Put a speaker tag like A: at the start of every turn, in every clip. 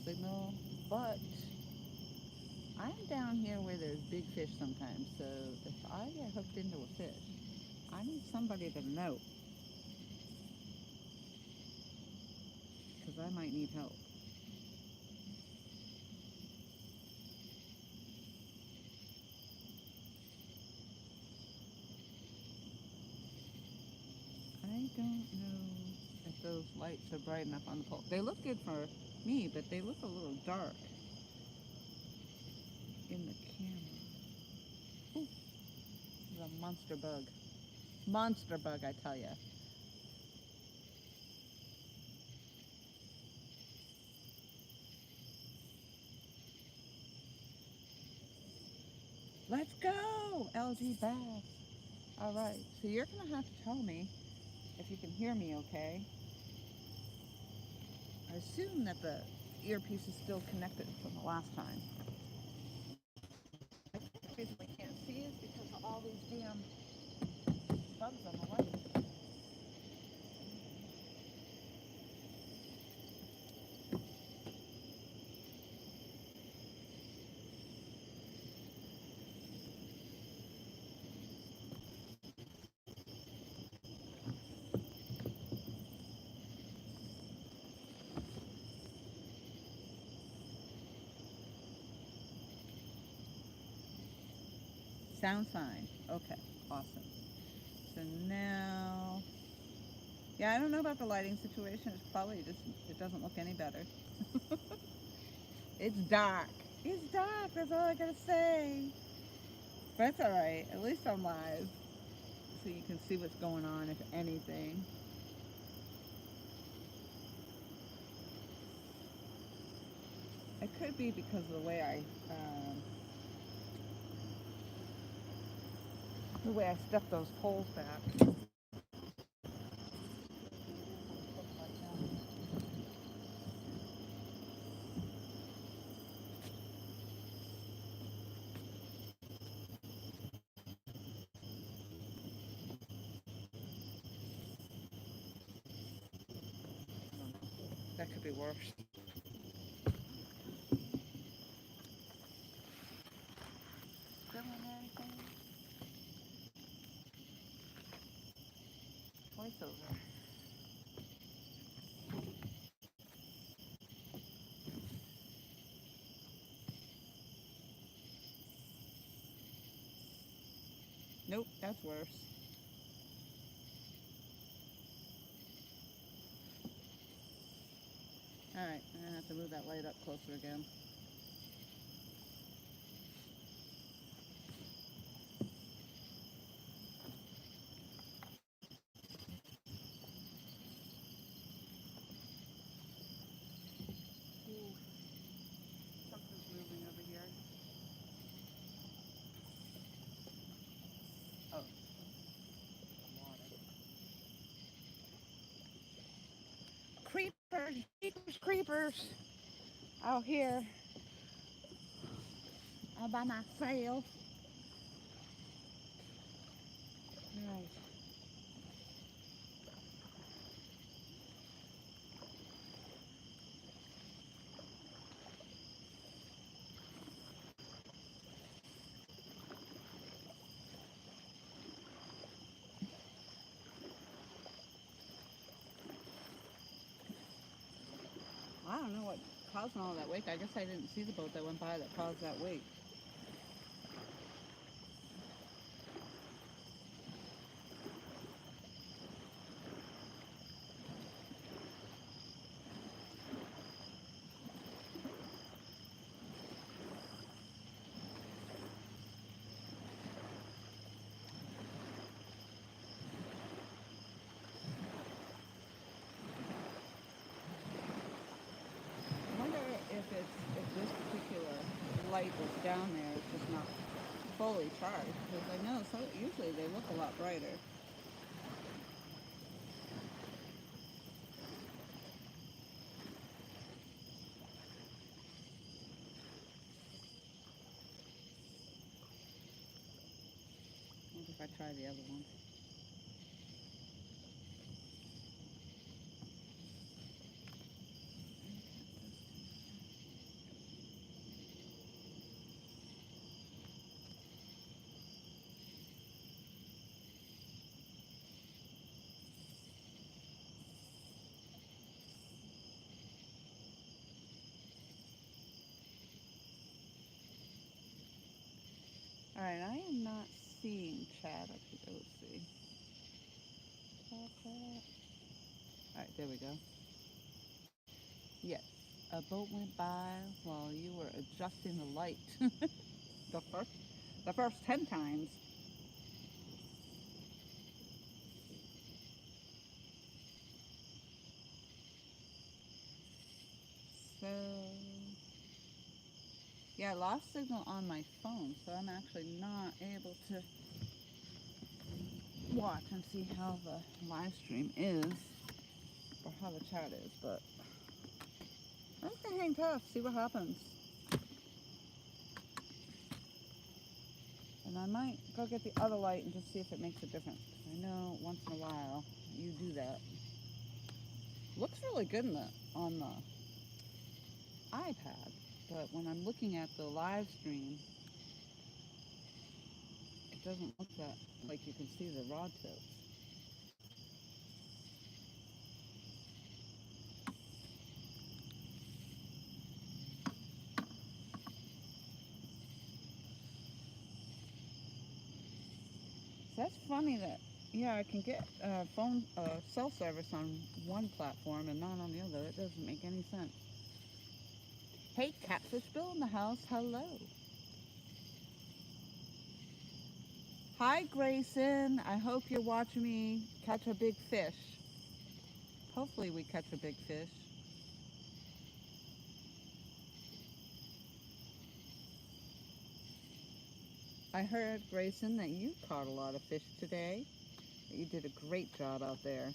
A: signal, but I'm down here where there's big fish sometimes, so if I get hooked into a fish, I need somebody to know, because I might need help. I don't know if those lights are bright enough on the pole. They look good for me, but they look a little dark in the camera. Ooh, this is a monster bug. Monster bug, I tell ya. Let's go, LG Bass. All right, so you're gonna have to tell me if you can hear me okay. I assume that the earpiece is still connected from the last time. The reason we can't see is because of all these damn bugs on the light. Sound fine. Okay, awesome. So now, yeah, I don't know about the lighting situation. It's probably just, it doesn't look any better. It's dark. It's dark. That's all I gotta say. But it's all right. At least I'm live, so you can see what's going on, if anything. It could be because of the way I step those poles back. That could be worse. Still in anything? Voiceover. Nope, that's worse. All right, I'm gonna have to move that light up closer again. Ooh, something's moving over here. Oh, water. Creepers, creepers, creepers. Out here, all by myself. All right. I don't know what caused all that wake. I guess I didn't see the boat that went by that caused that wake. I wonder if this particular light that's down there is just not fully charged, because I know so usually they look a lot brighter. What if I try the other one? seeing chat up here. Let's see. Chat. Alright, there we go. Yes. A boat went by while you were adjusting the light. the first 10 times. So, yeah, I lost signal on my phone, so I'm actually not able to watch and see how the live stream is, or how the chat is, but I'm just gonna hang tough, see what happens. And I might go get the other light and just see if it makes a difference, because I know once in a while you do that. Looks really good on the iPad, but when I'm looking at the live stream, it doesn't look that like you can see the rod tips. So that's funny that, yeah, I can get cell service on one platform and not on the other. It doesn't make any sense. Hey, Catfish Bill in the house. Hello. Hi, Grayson. I hope you're watching me catch a big fish. Hopefully we catch a big fish. I heard, Grayson, that you caught a lot of fish today. That you did a great job out there.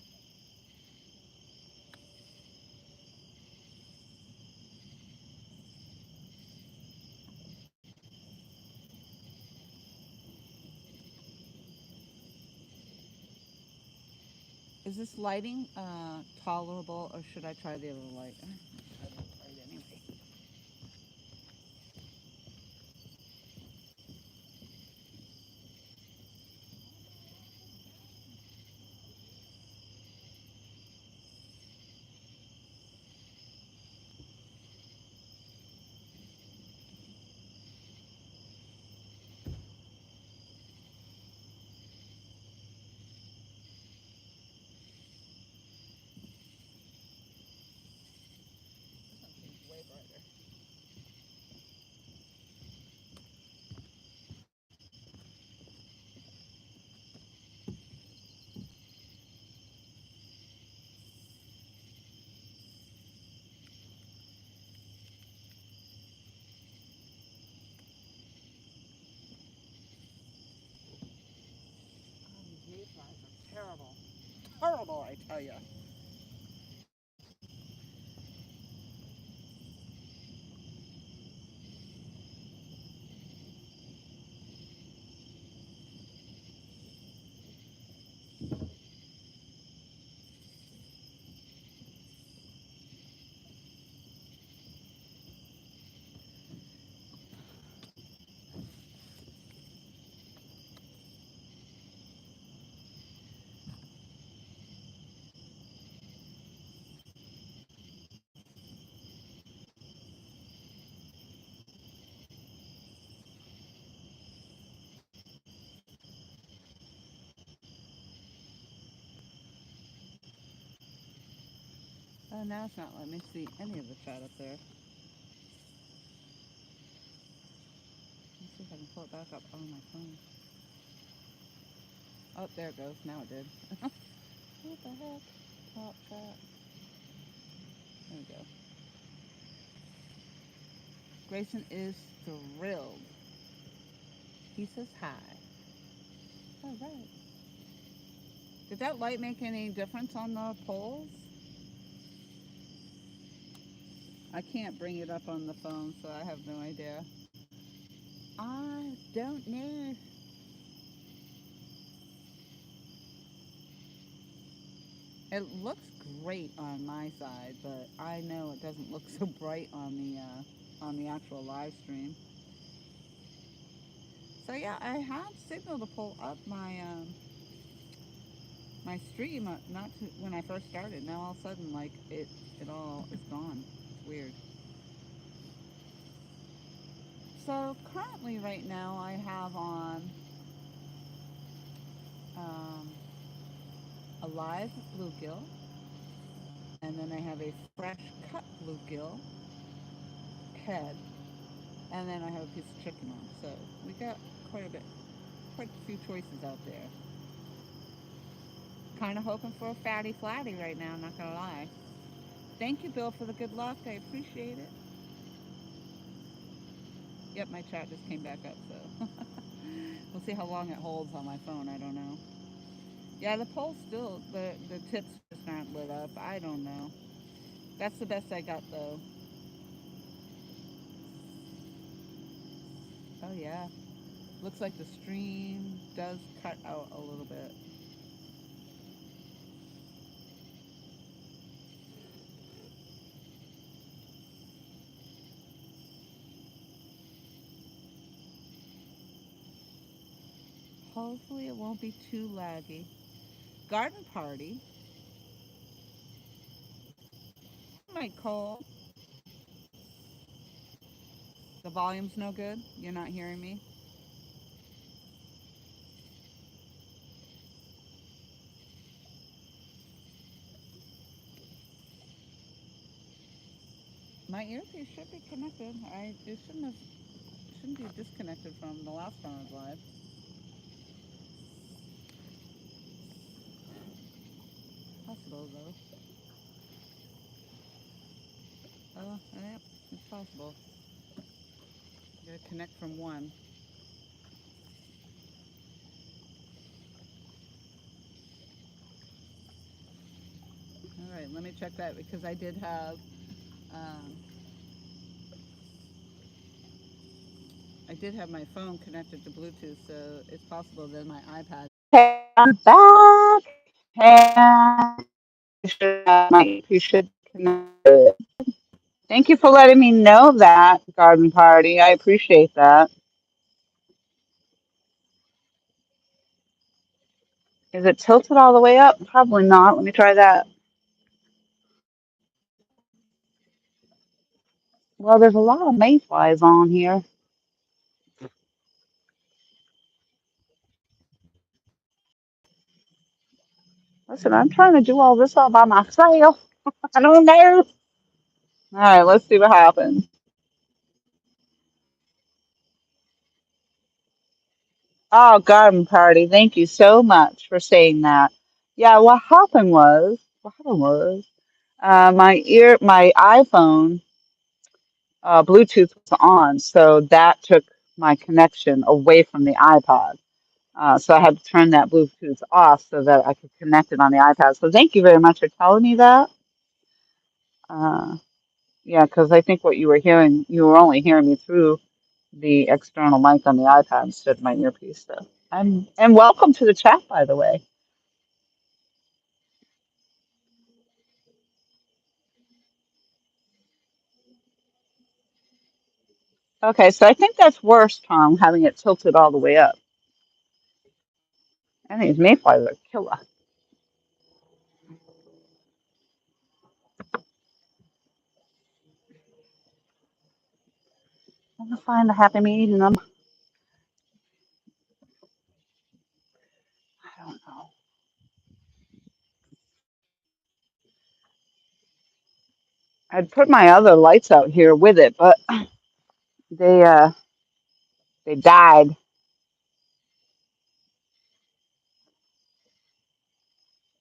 A: Is this lighting tolerable, or should I try the other light? I will try it anyway. This one seems way brighter. Oh, these mayflies are terrible. Terrible, I tell you. Oh, now it's not letting me see any of the chat up there. Let's see if I can pull it back up on my phone. Oh, there it goes. Now it did. What the heck? Top chat. There we go. Grayson is thrilled. He says hi. All right. Did that light make any difference on the poles? I can't bring it up on the phone, so I have no idea. I don't know. It looks great on my side, but I know it doesn't look so bright on the actual live stream. So yeah, I had signal to pull up my my stream not to, when I first started. Now all of a sudden, like it all is gone. It's weird. So currently, right now, I have on um, a live bluegill, and then I have a fresh cut bluegill head, and then I have a piece of chicken arm. So we got quite a bit, quite a few choices out there. Kind of hoping for a fatty flatty right now, not gonna lie. Thank you, Bill, for the good luck. I appreciate it. Yep, my chat just came back up, so we'll see how long it holds on my phone. I don't know. Yeah, the poll's still, the tips just aren't lit up. I don't know. That's the best I got, though. Oh, yeah. Looks like the stream does cut out a little bit. Hopefully it won't be too laggy. Garden party. Mike Cole. The volume's no good. You're not hearing me. My earpiece should be connected. It shouldn't be disconnected from the last time I was live. Possible though. Oh, yeah, it's possible. Gotta connect from one. All right, let me check that because um, I did have my phone connected to Bluetooth, so it's possible that my iPad. Okay, I'm back, and you should connect. Thank you for letting me know that, Garden Party. I appreciate that. Is it tilted all the way up? Probably not. Let me try that. Well, there's a lot of mayflies on here. Listen, I'm trying to do all this all by myself. I don't know. All right, let's see what happens. Oh, Garden Party, thank you so much for saying that. Yeah, my iPhone Bluetooth was on, so that took my connection away from the iPod. So I had to turn that Bluetooth off so that I could connect it on the iPad. So thank you very much for telling me that. Uh, yeah, because I think what you were only hearing me through the external mic on the iPad instead of my earpiece. So and welcome to the chat, by the way. Okay, so I think that's worse, Tom, having it tilted all the way up. I think these mayflies are killer. I'm gonna find a happy medium. I don't know. I'd put my other lights out here with it, but they uh they died.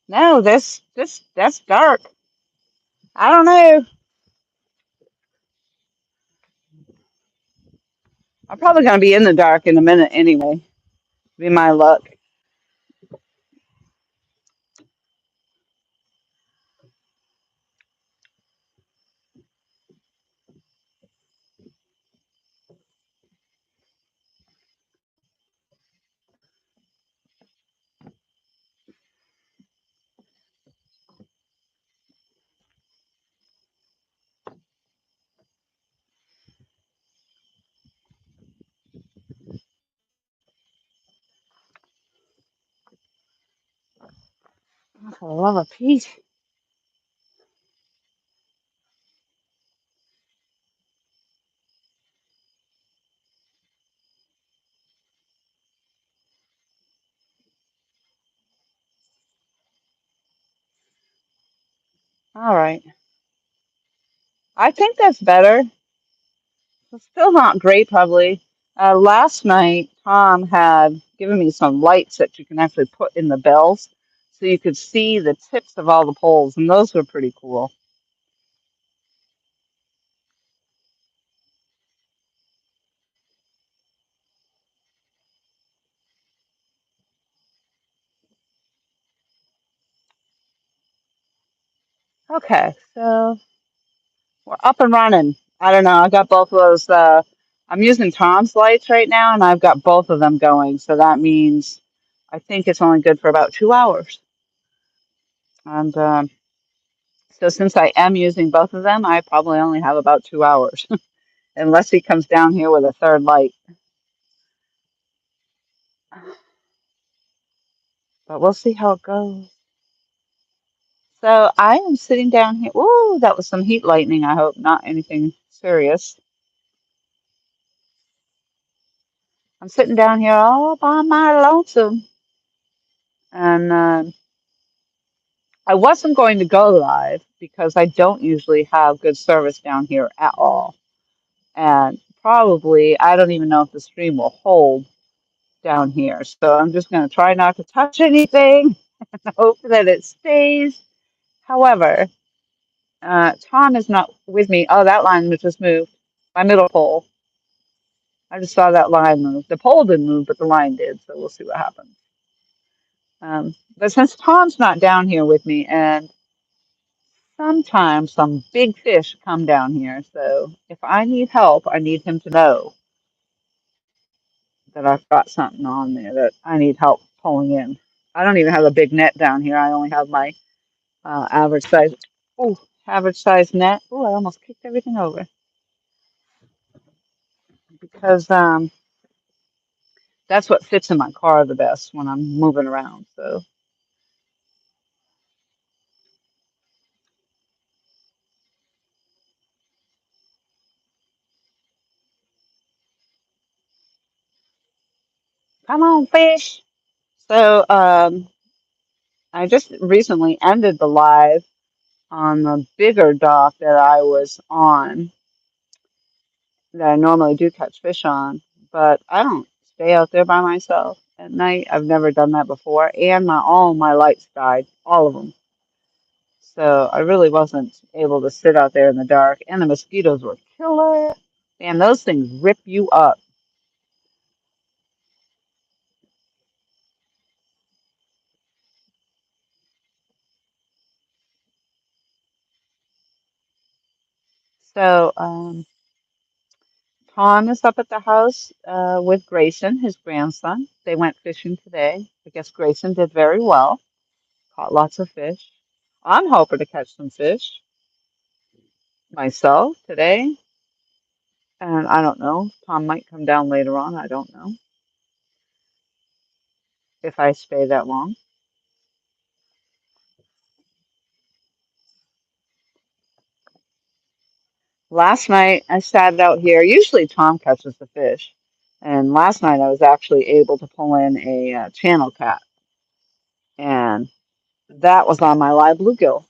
A: No, this that's dark. I don't know. I'm probably gonna be in the dark in a minute anyway. Be my luck. I love a peach. All right. I think that's better. It's still not great, probably. Last night, Tom had given me some lights that you can actually put in the bells, so you could see the tips of all the poles, and those were pretty cool. Okay, so we're up and running. I don't know. I got both of those. I'm using Tom's lights right now, and I've got both of them going, so that means I think it's only good for about 2 hours. And so since I am using both of them, I probably only have about 2 hours, unless he comes down here with a third light. But we'll see how it goes. So I am sitting down here. Ooh, that was some heat lightning. I hope not anything serious. I'm sitting down here all by my lonesome, and I wasn't going to go live because I don't usually have good service down here at all. And probably, I don't even know if the stream will hold down here. So I'm just going to try not to touch anything and hope that it stays. However, Tom is not with me. Oh, that line just moved. My middle pole. I just saw that line move. The pole didn't move, but the line did. So we'll see what happens. But since Tom's not down here with me, and sometimes some big fish come down here, so if I need help, I need him to know that I've got something on there that I need help pulling in. I don't even have a big net down here. I only have my average size. Oh, average size net. Oh, I almost kicked everything over because that's what fits in my car the best when I'm moving around. So come on, fish. So I just recently ended the live on the bigger dock that I was on that I normally do catch fish on, but I don't stay out there by myself at night. I've never done that before, and all my lights died, all of them. So I really wasn't able to sit out there in the dark, and the mosquitoes were killer. Man, those things rip you up. So Tom is up at the house with Grayson, his grandson. They went fishing today. I guess Grayson did very well, caught lots of fish. I'm hoping to catch some fish myself today. And I don't know. Tom might come down later on. I don't know if I stay that long. Last night I sat out here. Usually Tom catches the fish. And last night I was actually able to pull in a channel cat. And that was on my live bluegill.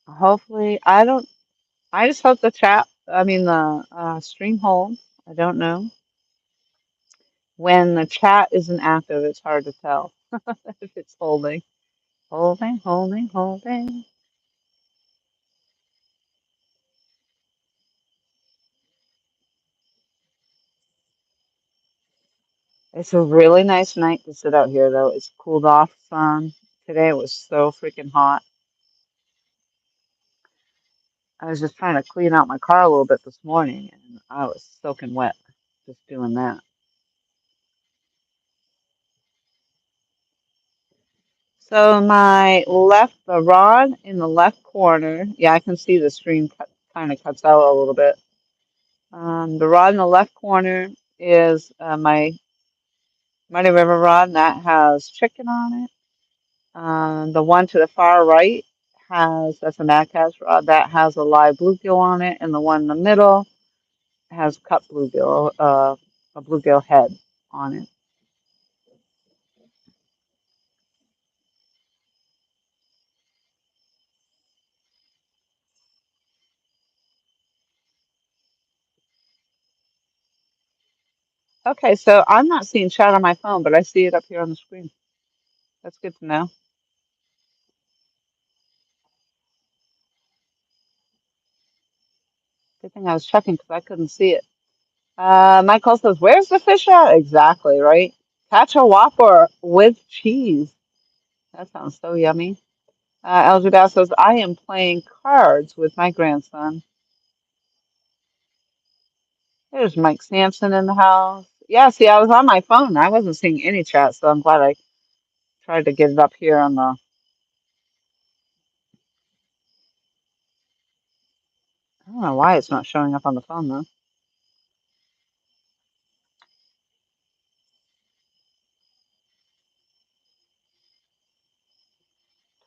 A: Hopefully, I just hope the stream holds. I don't know. When the chat isn't active, it's hard to tell if it's holding. Holding, holding, holding. It's a really nice night to sit out here, though. It's cooled off some. Today it was so freaking hot. I was just trying to clean out my car a little bit this morning, and I was soaking wet just doing that. So the rod in the left corner, yeah, I can see the screen kind of cuts out a little bit. The rod in the left corner is my Muddy River rod, and that has chicken on it. The one to the far right that's a Mad Catz rod, that has a live bluegill on it, and the one in the middle has cut bluegill, a bluegill head on it. Okay, so I'm not seeing chat on my phone, but I see it up here on the screen. That's good to know. Good thing I was checking because I couldn't see it. Michael says, "Where's the fish at?" Exactly, right? Catch a whopper with cheese. That sounds so yummy. Elder Bass says, "I am playing cards with my grandson." There's Mike Sampson in the house. Yeah, see, I was on my phone. I wasn't seeing any chat, so I'm glad I tried to get it up here on the. I don't know why it's not showing up on the phone though.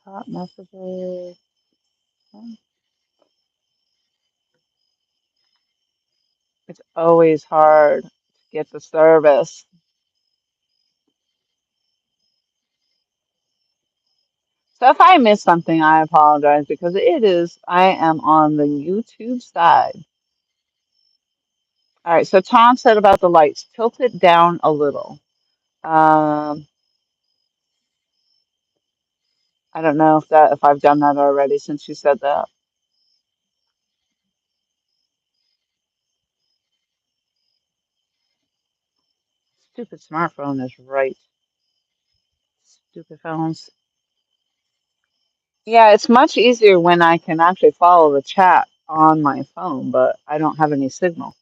A: Top messages. It's always hard to get the service. So if I miss something, I apologize because I am on the YouTube side. All right, so Tom said about the lights, tilt it down a little. Um, I don't know if I've done that already since you said that. Stupid smartphone is right. Stupid phones. Yeah, it's much easier when I can actually follow the chat on my phone, but I don't have any signal.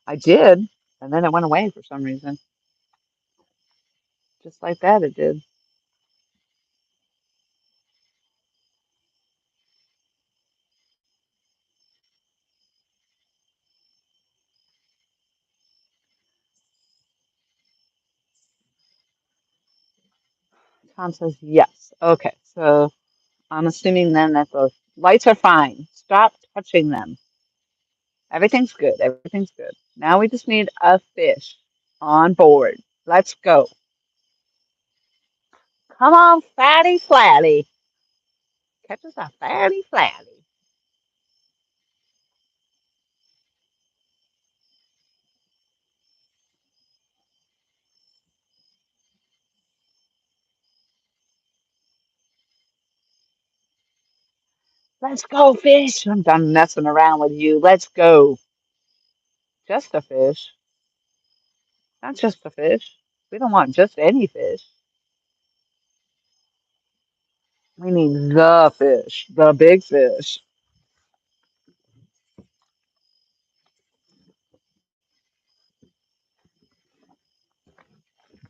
A: I did, and then it went away for some reason. Just like that, it did. Tom says yes. Okay, so I'm assuming then that the lights are fine. Stop touching them. Everything's good. Everything's good. Now we just need a fish on board. Let's go. Come on, fatty flatty. Catch us a fatty flatty. Let's go, fish. I'm done messing around with you. Let's go. Just a fish. Not just a fish. We don't want just any fish. We need the fish, the big fish.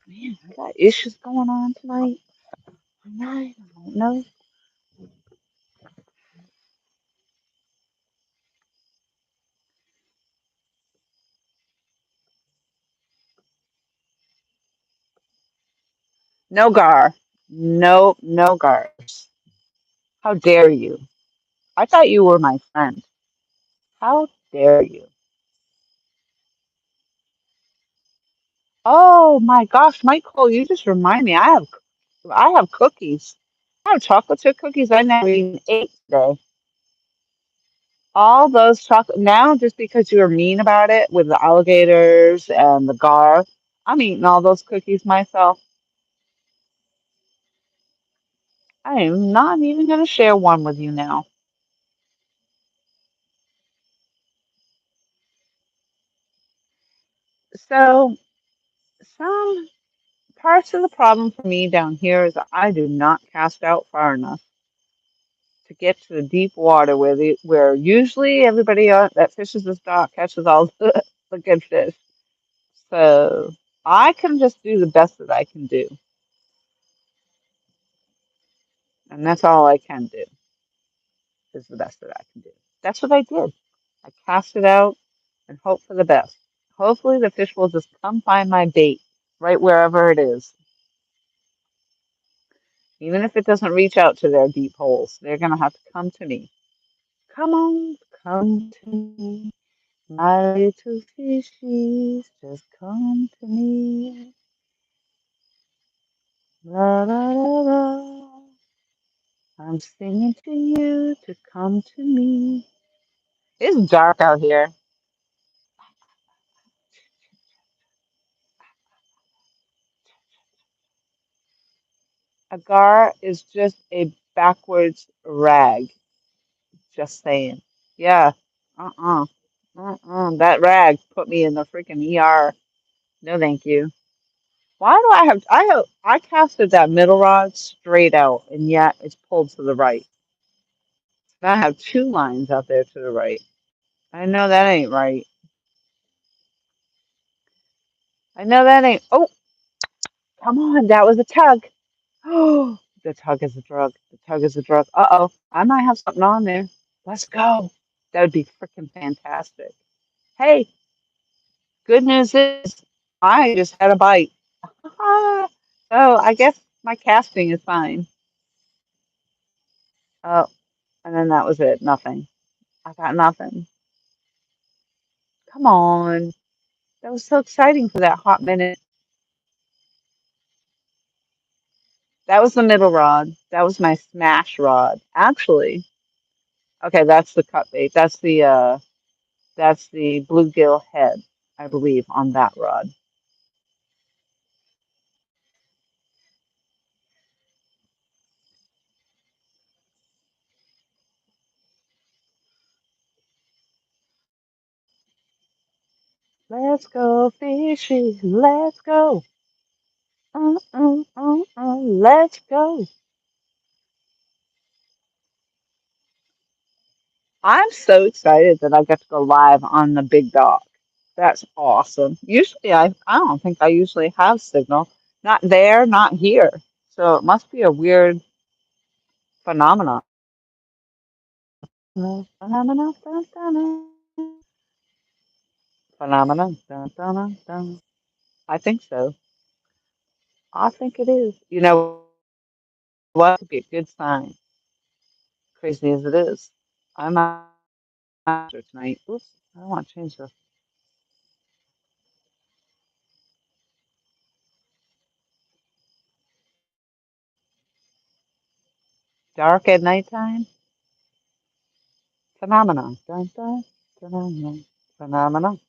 A: Man, I got issues going on tonight. I don't know. No gar. No, no gars. How dare you? I thought you were my friend. How dare you? Oh my gosh, Michael, you just remind me. I have cookies. I have chocolate chip cookies I never even ate today. All those chocolate now just because you were mean about it with the alligators and the gar, I'm eating all those cookies myself. I am not even going to share one with you now. So, some parts of the problem for me down here is that I do not cast out far enough to get to the deep water where usually everybody that fishes this dock catches all the good fish. So I can just do the best that I can do, and that's all I can do is the best that I can do. That's what I did. I cast it out and hope for the best. Hopefully the fish will just come find my bait right wherever it is. Even if it doesn't reach out to their deep holes, they're going to have to come to me. Come on, come to me. My little fishies, just come to me. La la la la. I'm singing to you to come to me. It's dark out here. Agar is just a backwards rag. Just saying. Yeah. Uh-uh. That rag put me in the freaking ER. No, thank you. Why do I casted that middle rod straight out, and yet it's pulled to the right. Now I have two lines out there to the right. I know that ain't right. I know that ain't. Oh, come on. That was a tug. Oh, the tug is a drug. The tug is a drug. Uh-oh. I might have something on there. Let's go. That would be freaking fantastic. Hey, good news is I just had a bite. So I guess my casting is fine. Oh, and then that was it. Nothing. I got nothing. Come on. That was so exciting for that hot minute. That was the middle rod. That was my smash rod. Actually, okay, that's the cut bait. That's the bluegill head, I believe, on that rod. Let's go fishing. Let's go. Let's go. I'm so excited that I get to go live on the big dock. That's awesome. Usually, I don't think I usually have signal. Not there, not here. So it must be a weird phenomenon. Phenomenon. Phenomenon. I think so. I think it is. You know what? It could be a good sign. Crazy as it is. I'm after tonight. Oops. I want to change the dark at nighttime. Phenomenon. Phenomenon. Phenomenon. Phenomenon.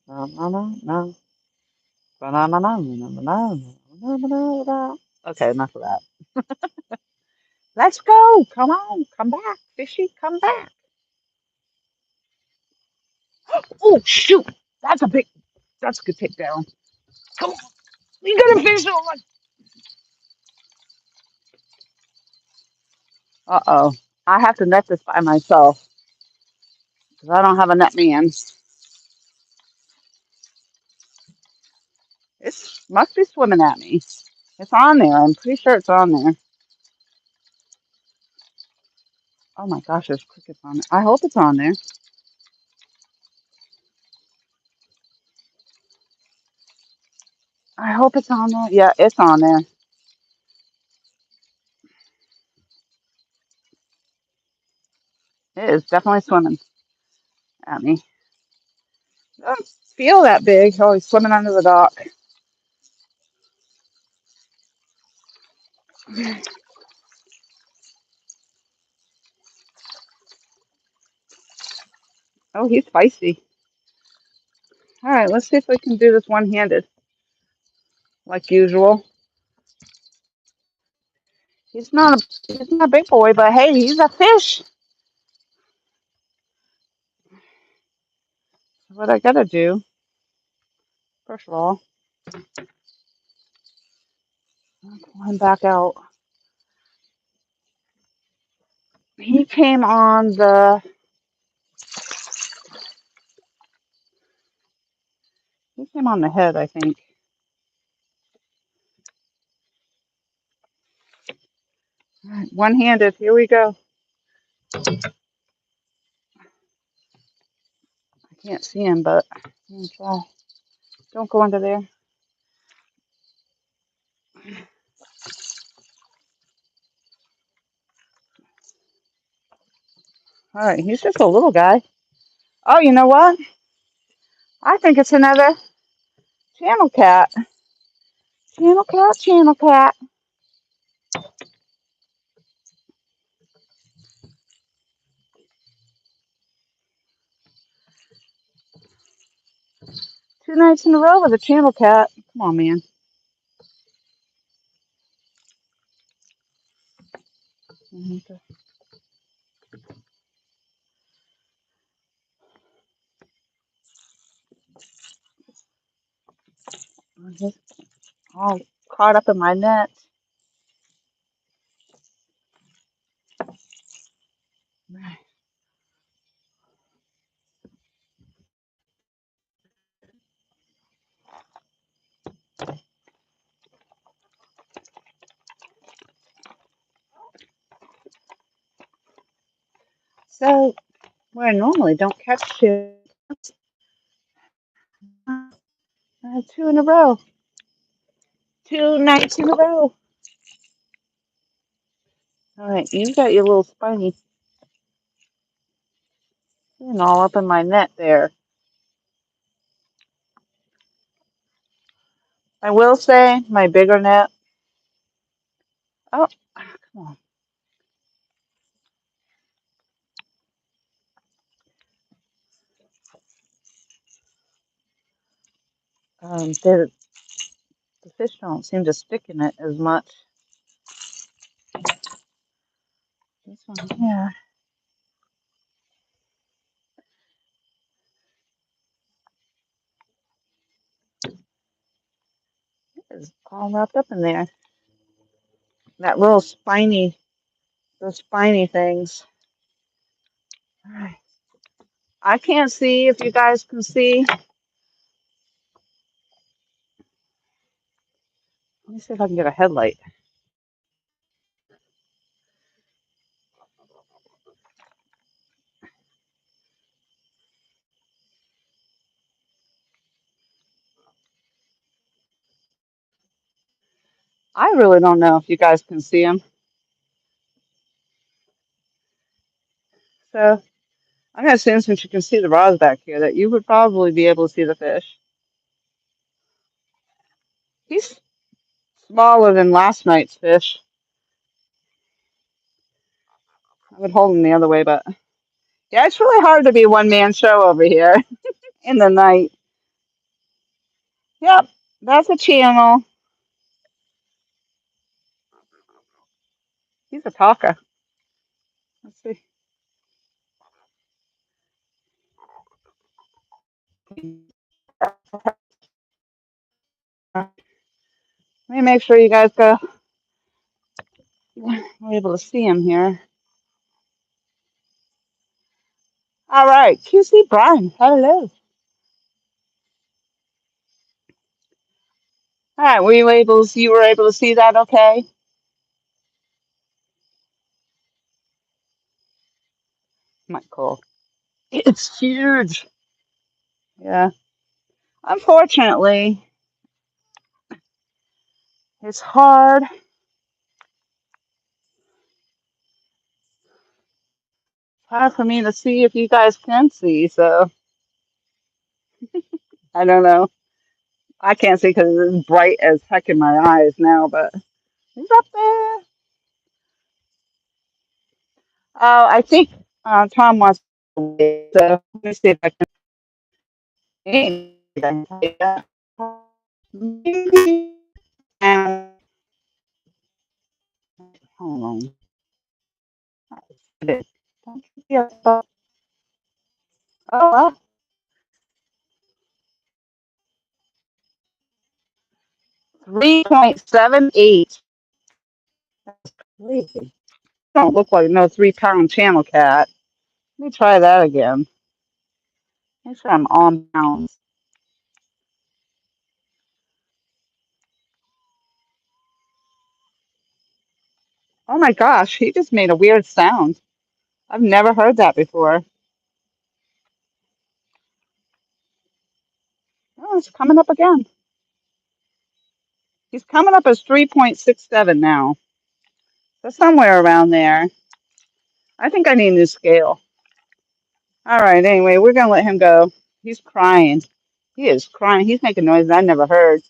A: Phenomenon. Phenomenon. Okay, enough of that. Let's go. Come on. Come back. Fishy, come back. Oh, shoot. That's a good takedown. Come on. We got a fish on. Uh-oh. I have to net this by myself because I don't have a net man. It must be swimming at me. It's on there. I'm pretty sure it's on there. Oh my gosh, there's crickets on it. I hope it's on there. I hope it's on there. Yeah, it's on there. It is definitely swimming at me. It doesn't feel that big. Oh, he's swimming under the dock. Oh, he's feisty. All right, let's see if we can do this one-handed, like usual. He's not a big boy, but hey, he's a fish. What I gotta do, first of all, pull him back out. He came on the head, I think. All right, one-handed. Here we go. I can't see him, but I'm gonna try. Don't go under there. All right, he's just a little guy. Oh, you know what? I think it's another channel cat. Channel cat, channel cat. Two nights in a row with a channel cat. Come on, man. I'm just all caught up in my net. So, where I normally don't catch two, two in a row. Two nights in a row. All right, you got your little spiny and all up in my net there. I will say my bigger net. Oh, come on. The fish don't seem to stick in it as much. This one here is all wrapped up in there. That little spiny, those spiny things. All right. I can't see if you guys can see. Let me see if I can get a headlight. I really don't know if you guys can see them. So I'm going to assume since you can see the rods back here that you would probably be able to see the fish. He's smaller than last night's fish. I would hold him the other way, but yeah, it's really hard to be a one-man show over here in the night. Yep, that's a channel. He's a talker. Let's see. Let me make sure you guys are able to see him here. All right, QC Brian, hello. All right, you were able to see that okay? Cool. It's huge. Yeah. Unfortunately, it's hard for me to see if you guys can see, so I don't know. I can't see because it's bright as heck in my eyes now, but he's up there. Oh, I think Tom wants to wait, so let me see if I can. Maybe. Hold on. Oh, well, 3.78. That's crazy. Don't look like no 3-pound channel cat. Let me try that again. Make sure I'm on pounds. Oh my gosh, he just made a weird sound. I've never heard that before. Oh, it's coming up again. He's coming up as 3.67 now. So somewhere around there. I think I need a new scale. All right, anyway, we're going to let him go. He's crying. He is crying. He's making noises I never heard.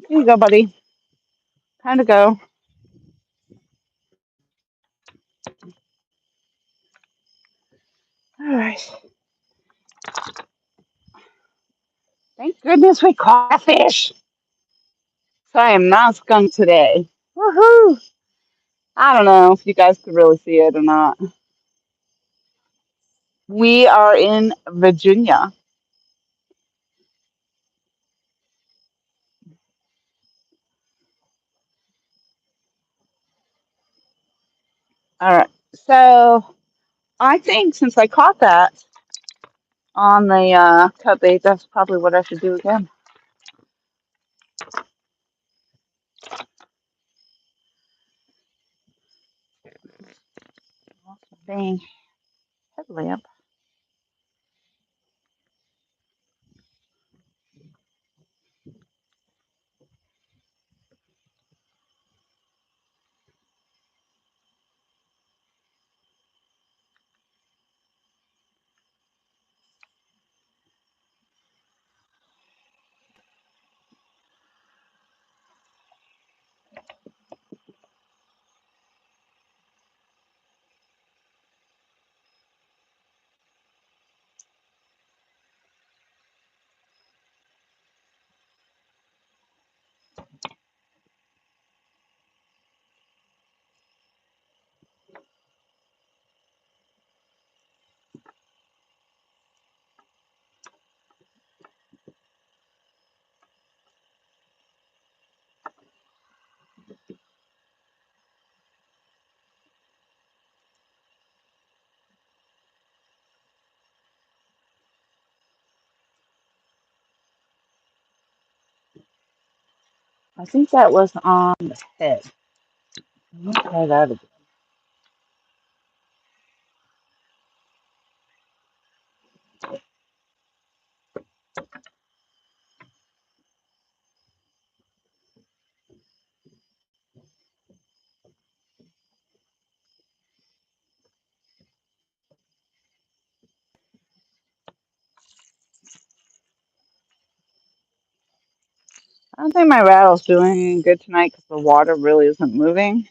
A: Here you go, buddy. Time to go. All right. Thank goodness we caught a fish. So I am not skunked today. Woohoo! I don't know if you guys could really see it or not. We are in Virginia. All right. So I think since I caught that on the cut bait, that's probably what I should do again. Dang headlamp. I think that was on the head. Let me try that again. I don't think my rattle's doing any good tonight because the water really isn't moving.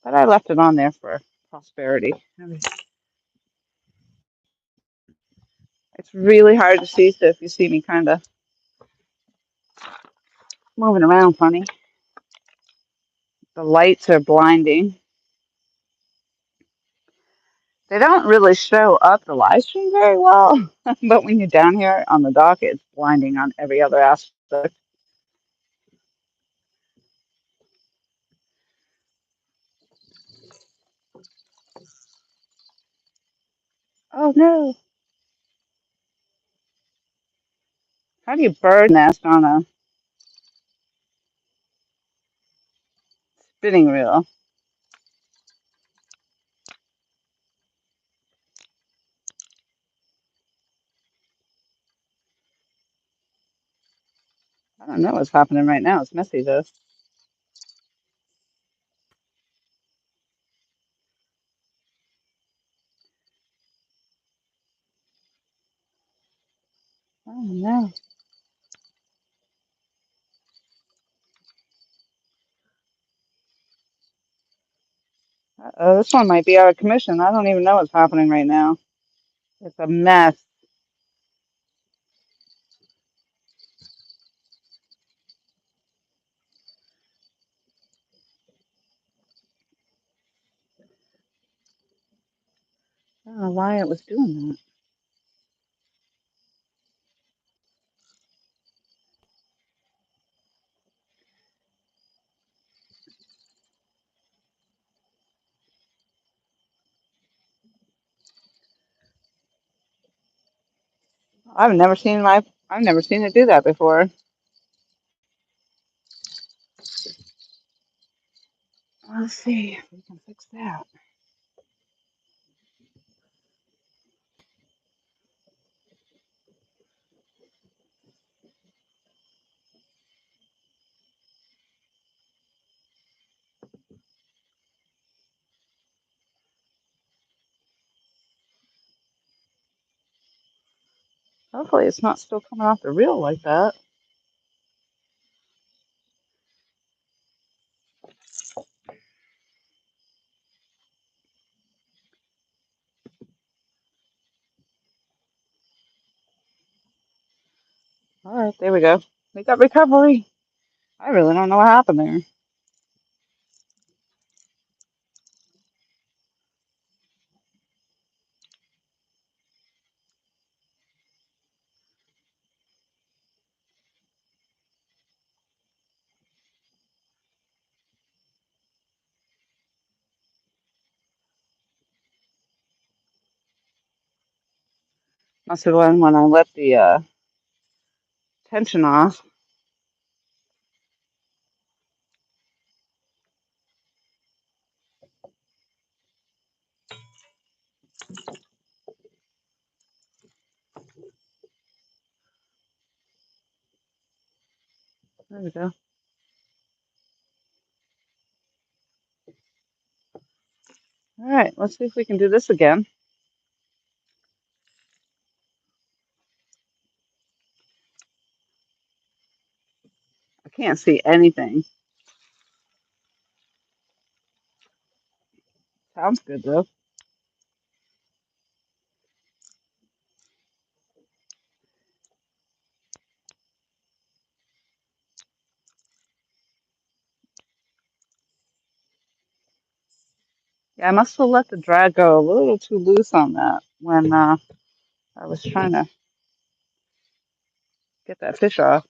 A: But I left it on there for prosperity. It's really hard to see, so if you see me kind of moving around funny, the lights are blinding. They don't really show up the live stream very well, but when you're down here on the dock, it's blinding on every other aspect. Oh no! How do you bird nest on a spinning reel? I don't know what's happening right now. It's messy though. Oh no! Uh-oh, this one might be out of commission. I don't even know what's happening right now. It's a mess. I don't know why it was doing that. I've never seen it do that before. Let's see if we can fix that. Hopefully it's not still coming off the reel like that. All right, there we go. We got recovery. I really don't know what happened there. Must have been when I let the tension off. There we go. All right, let's see if we can do this again. I can't see anything. Sounds good though. Yeah, I must have let the drag go a little too loose on that when I was trying to get that fish off.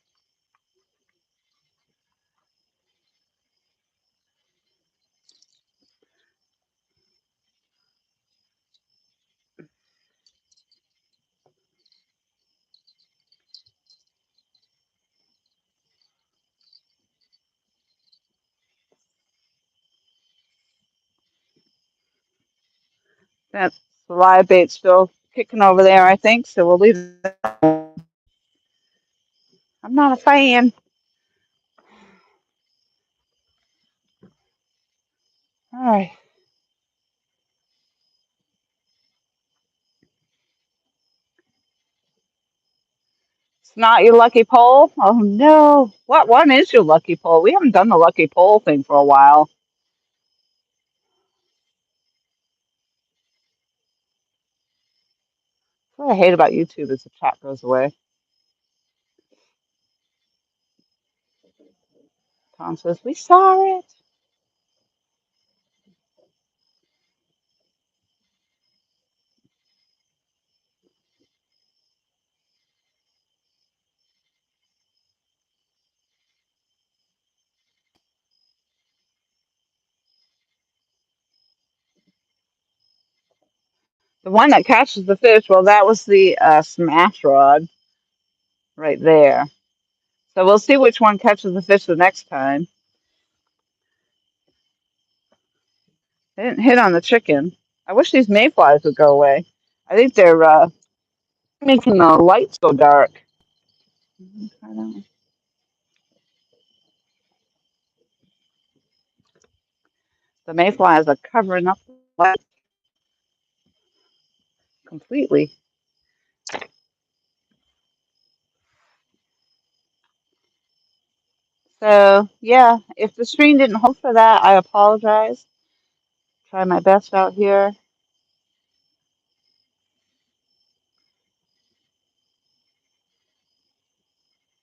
A: That live bait's still kicking over there, I think, so we'll leave it. I'm not a fan. All right. It's not your lucky pole? Oh no. What one is your lucky pole? We haven't done the lucky pole thing for a while. What I hate about YouTube is the chat goes away. Tom says, we saw it. The one that catches the fish, well, that was the smash rod right there. So we'll see which one catches the fish the next time. I didn't hit on the chicken. I wish these mayflies would go away. I think they're making the lights go dark. I don't know. The mayflies are covering up the light completely. So, yeah, if the screen didn't hold for that, I apologize. Try my best out here.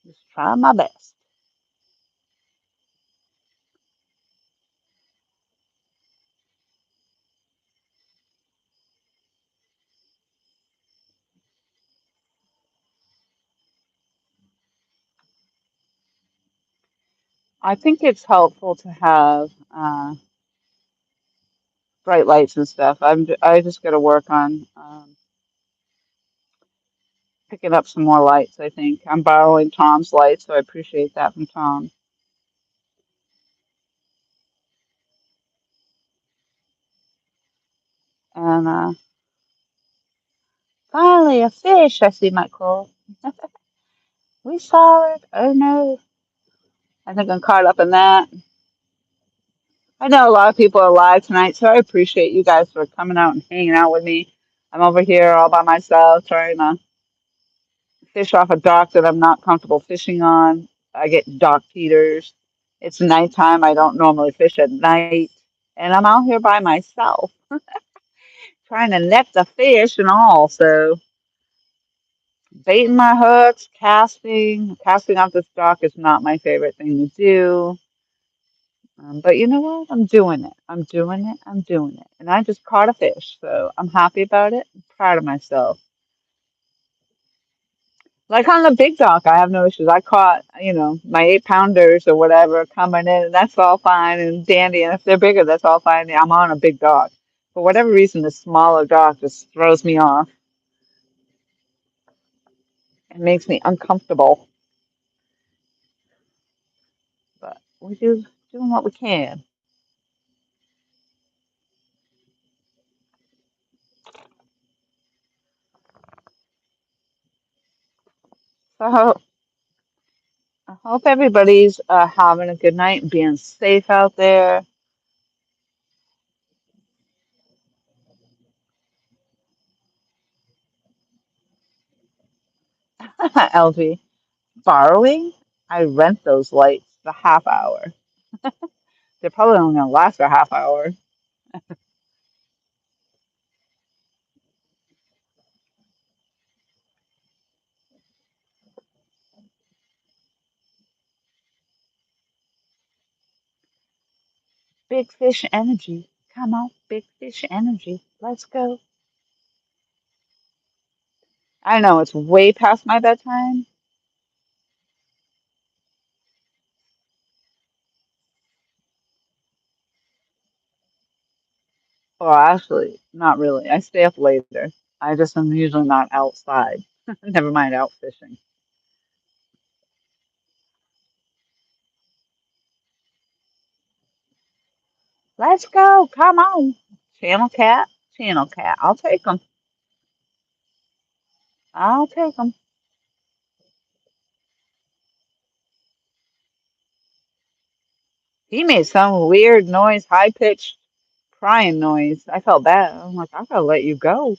A: Just try my best. I think it's helpful to have bright lights and stuff. I just got to work on picking up some more lights. I think I'm borrowing Tom's lights, so I appreciate that from Tom. And finally, a fish. I see Michael. We saw it. Oh no! I think I'm caught up in that. I know a lot of people are live tonight, so I appreciate you guys for coming out and hanging out with me. I'm over here all by myself trying to fish off a dock that I'm not comfortable fishing on. I get dock teeters. It's nighttime. I don't normally fish at night. And I'm out here by myself trying to net the fish and all. So baiting my hooks, casting off this dock is not my favorite thing to do. But you know what? I'm doing it. I'm doing it. I'm doing it. And I just caught a fish. So I'm happy about it. I'm proud of myself. Like on the big dock, I have no issues. I caught, my 8 pounders or whatever coming in, and that's all fine and dandy. And if they're bigger, that's all fine. I'm on a big dock. For whatever reason, the smaller dock just throws me off and makes me uncomfortable. But we do doing what we can. So I hope everybody's having a good night and being safe out there. LV, borrowing? I rent those lights the half hour. They're probably only gonna last a half hour. Big fish energy. Come on, big fish energy. Let's go. I know it's way past my bedtime. Well, actually, not really. I stay up later. I just am usually not outside. Never mind out fishing. Let's go. Come on. Channel cat. Channel cat. I'll take them. I'll take them. He made some weird noise, high pitched crying noise. I felt bad. I'm like, I gotta let you go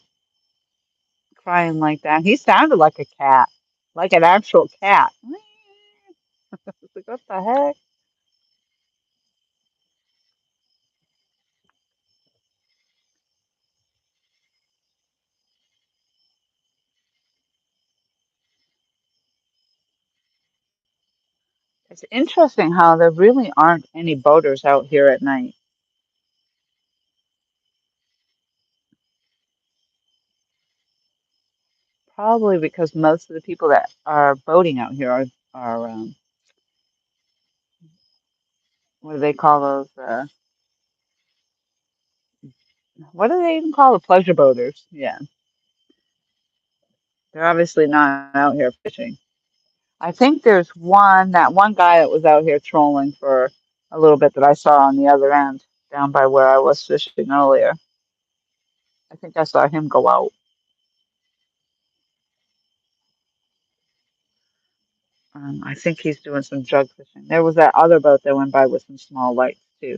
A: crying like that. He sounded like a cat, like an actual cat. I was like, what the heck? It's interesting how there really aren't any boaters out here at night. Probably because most of the people that are boating out here are what do they call those? What do they even call the pleasure boaters? Yeah, they're obviously not out here fishing. I think there's that one guy that was out here trolling for a little bit that I saw on the other end, down by where I was fishing earlier. I think I saw him go out. I think he's doing some jug fishing. There was that other boat that went by with some small lights too.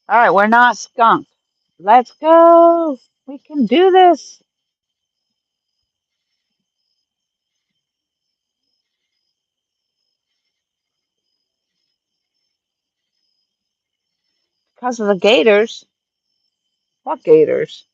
A: All right, we're not skunked. Let's go. We can do this. Because of the gators. What gators?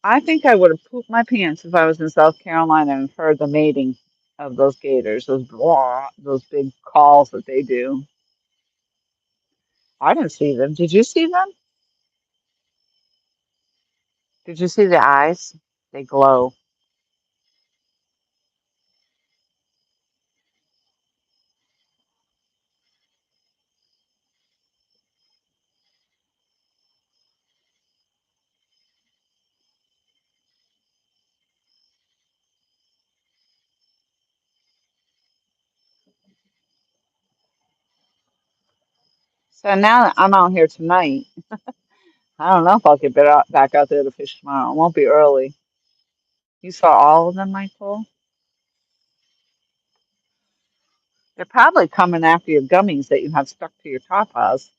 A: I think I would have pooped my pants if I was in South Carolina and heard the mating of those gators, those blah, those big calls that they do. I didn't see them. Did you see them? Did you see the eyes? They glow. So now that I'm out here tonight, I don't know if I'll get back out there to fish tomorrow. It won't be early. You saw all of them, Michael? They're probably coming after your gummies that you have stuck to your tapas.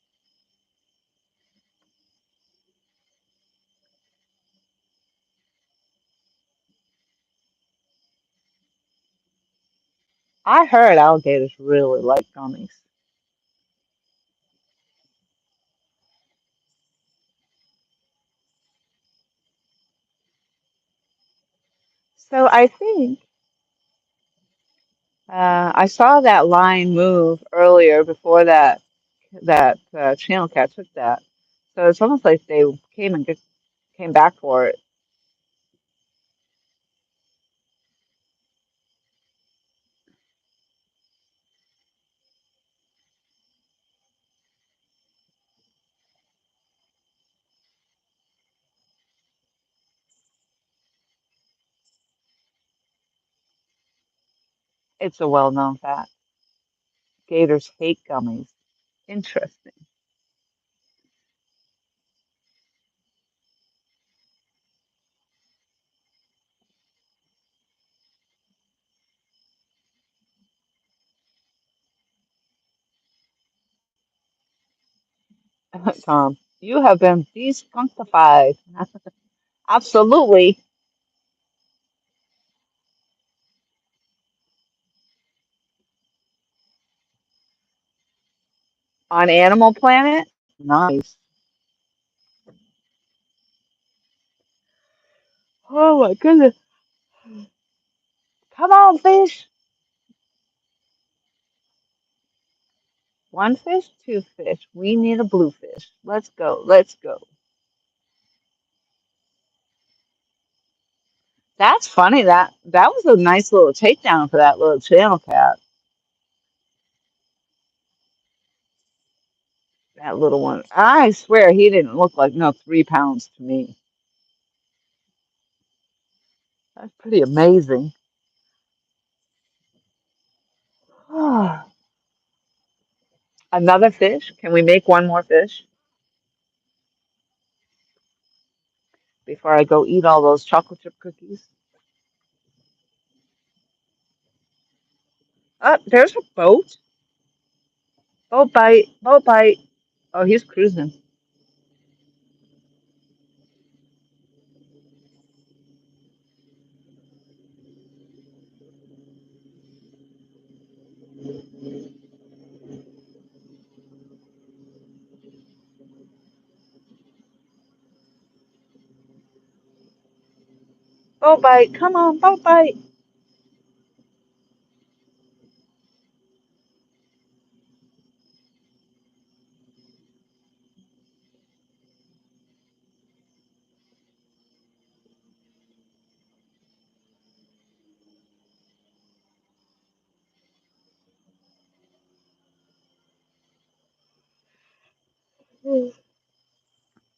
A: I heard alligators really like gummies. So I think I saw that line move earlier before that channel cat took that. So it's almost like they came back for it. It's a well-known fact. Gators hate gummies. Interesting. Tom, you have been despunkified. Absolutely. On Animal Planet? Nice. Oh my goodness. Come on, fish. One fish, two fish. We need a bluefish. Let's go. Let's go. That's funny. That was a nice little takedown for that little channel cat. That little one. I swear he didn't look like no 3 pounds to me. That's pretty amazing. Another fish? Can we make one more fish before I go eat all those chocolate chip cookies? There's a boat. Boat bite. Boat bite. Oh, he's cruising. Boat bite. Come on, boat bite.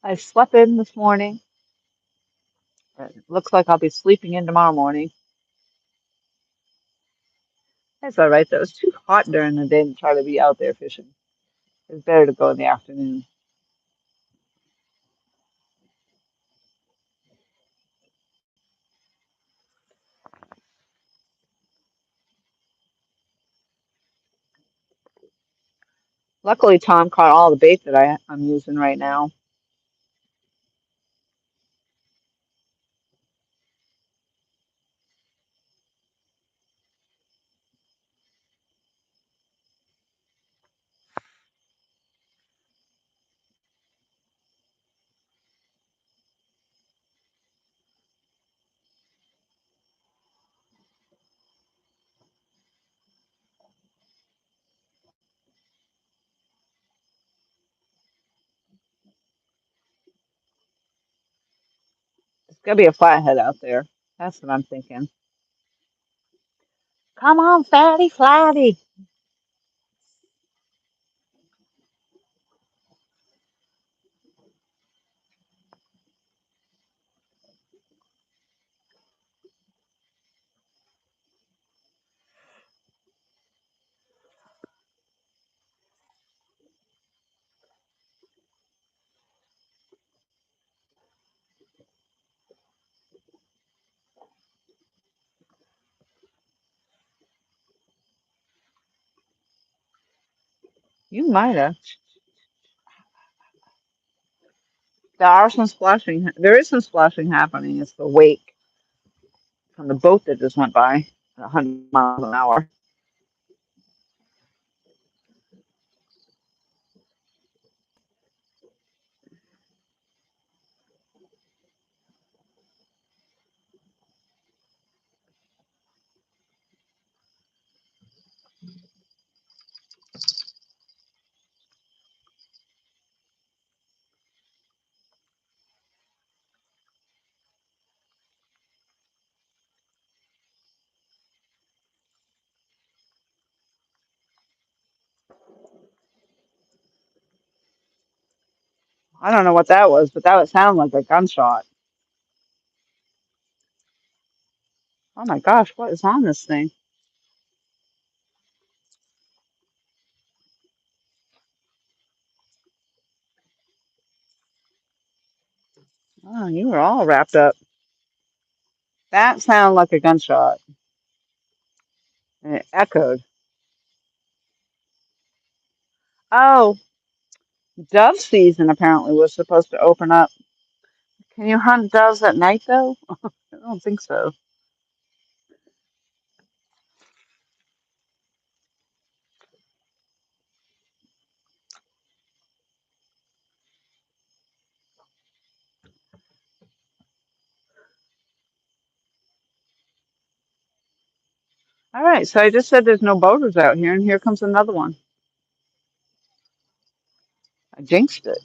A: I slept in this morning. It looks like I'll be sleeping in tomorrow morning. That's all right, though. It's too hot during the day to try to be out there fishing. It's better to go in the afternoon. Luckily, Tom caught all the bait that I'm using right now. It's gonna be a flathead out there. That's what I'm thinking. Come on, fatty, flatty. You might have. There are some splashing. There is some splashing happening. It's the wake from the boat that just went by at 100 miles an hour. I don't know what that was, but that would sound like a gunshot. Oh my gosh, what is on this thing? Oh, you were all wrapped up. That sounded like a gunshot. And it echoed. Oh, dove season apparently was supposed to open up. Can you hunt doves at night though? I don't think so. All right, so I just said there's no boaters out here, and here comes another one. I jinxed it.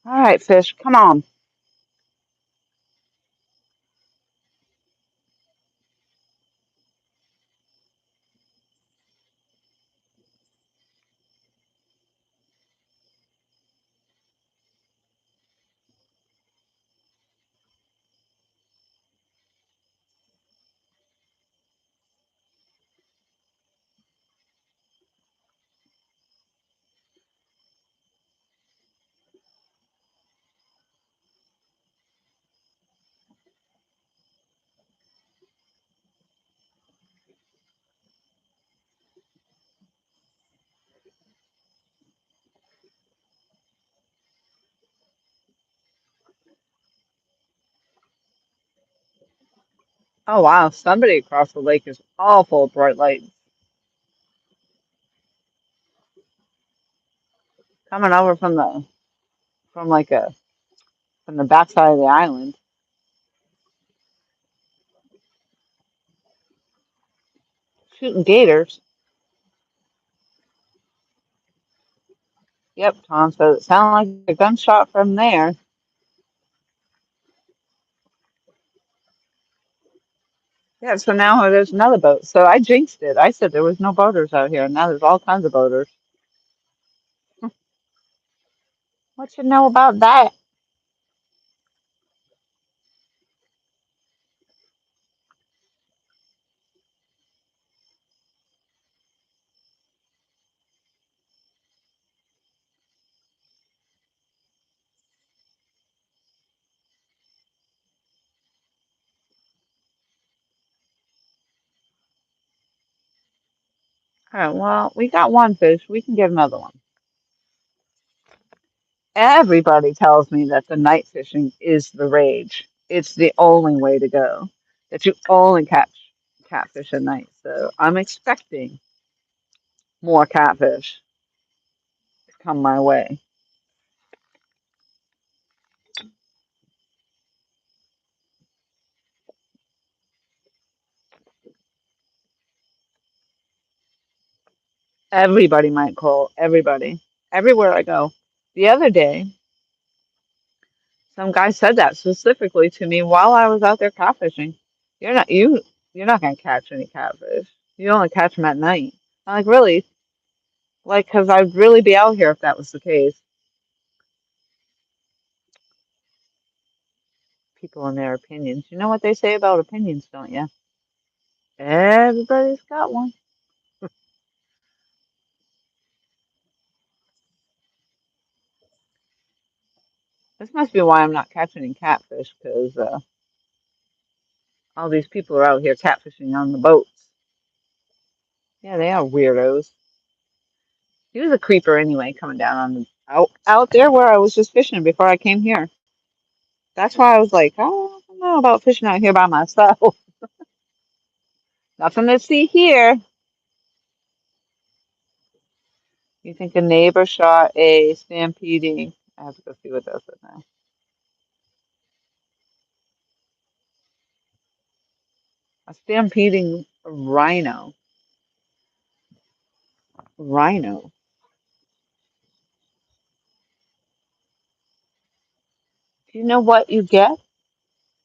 A: All right, fish, come on. Oh wow, somebody across the lake is all full of bright light coming over from like a from the backside of the island, shooting gators. Yep, Tom says it sounded like a gunshot from there. Yeah, so now there's another boat. So I jinxed it. I said there was no boaters out here, and now there's all kinds of boaters. What you know about that? All right, well, we got one fish. We can get another one. Everybody tells me that the night fishing is the rage. It's the only way to go. That you only catch catfish at night. So I'm expecting more catfish come my way. Everybody might call. Everybody. Everywhere I go. The other day, some guy said that specifically to me while I was out there catfishing. You're not gonna catch any catfish. You only catch them at night. I'm like, really? Like, 'cause I'd really be out here if that was the case. People and their opinions. You know what they say about opinions, don't you? Everybody's got one. This must be why I'm not catching any catfish, 'cause all these people are out here catfishing on the boats. Yeah, they are weirdos. He was a creeper anyway, coming down on the out there where I was just fishing before I came here. That's why I was like, oh, I don't know about fishing out here by myself. Nothing to see here. You think a neighbor shot a stampeding? I have to go see what that says now. A stampeding rhino. Rhino. Do you know what you get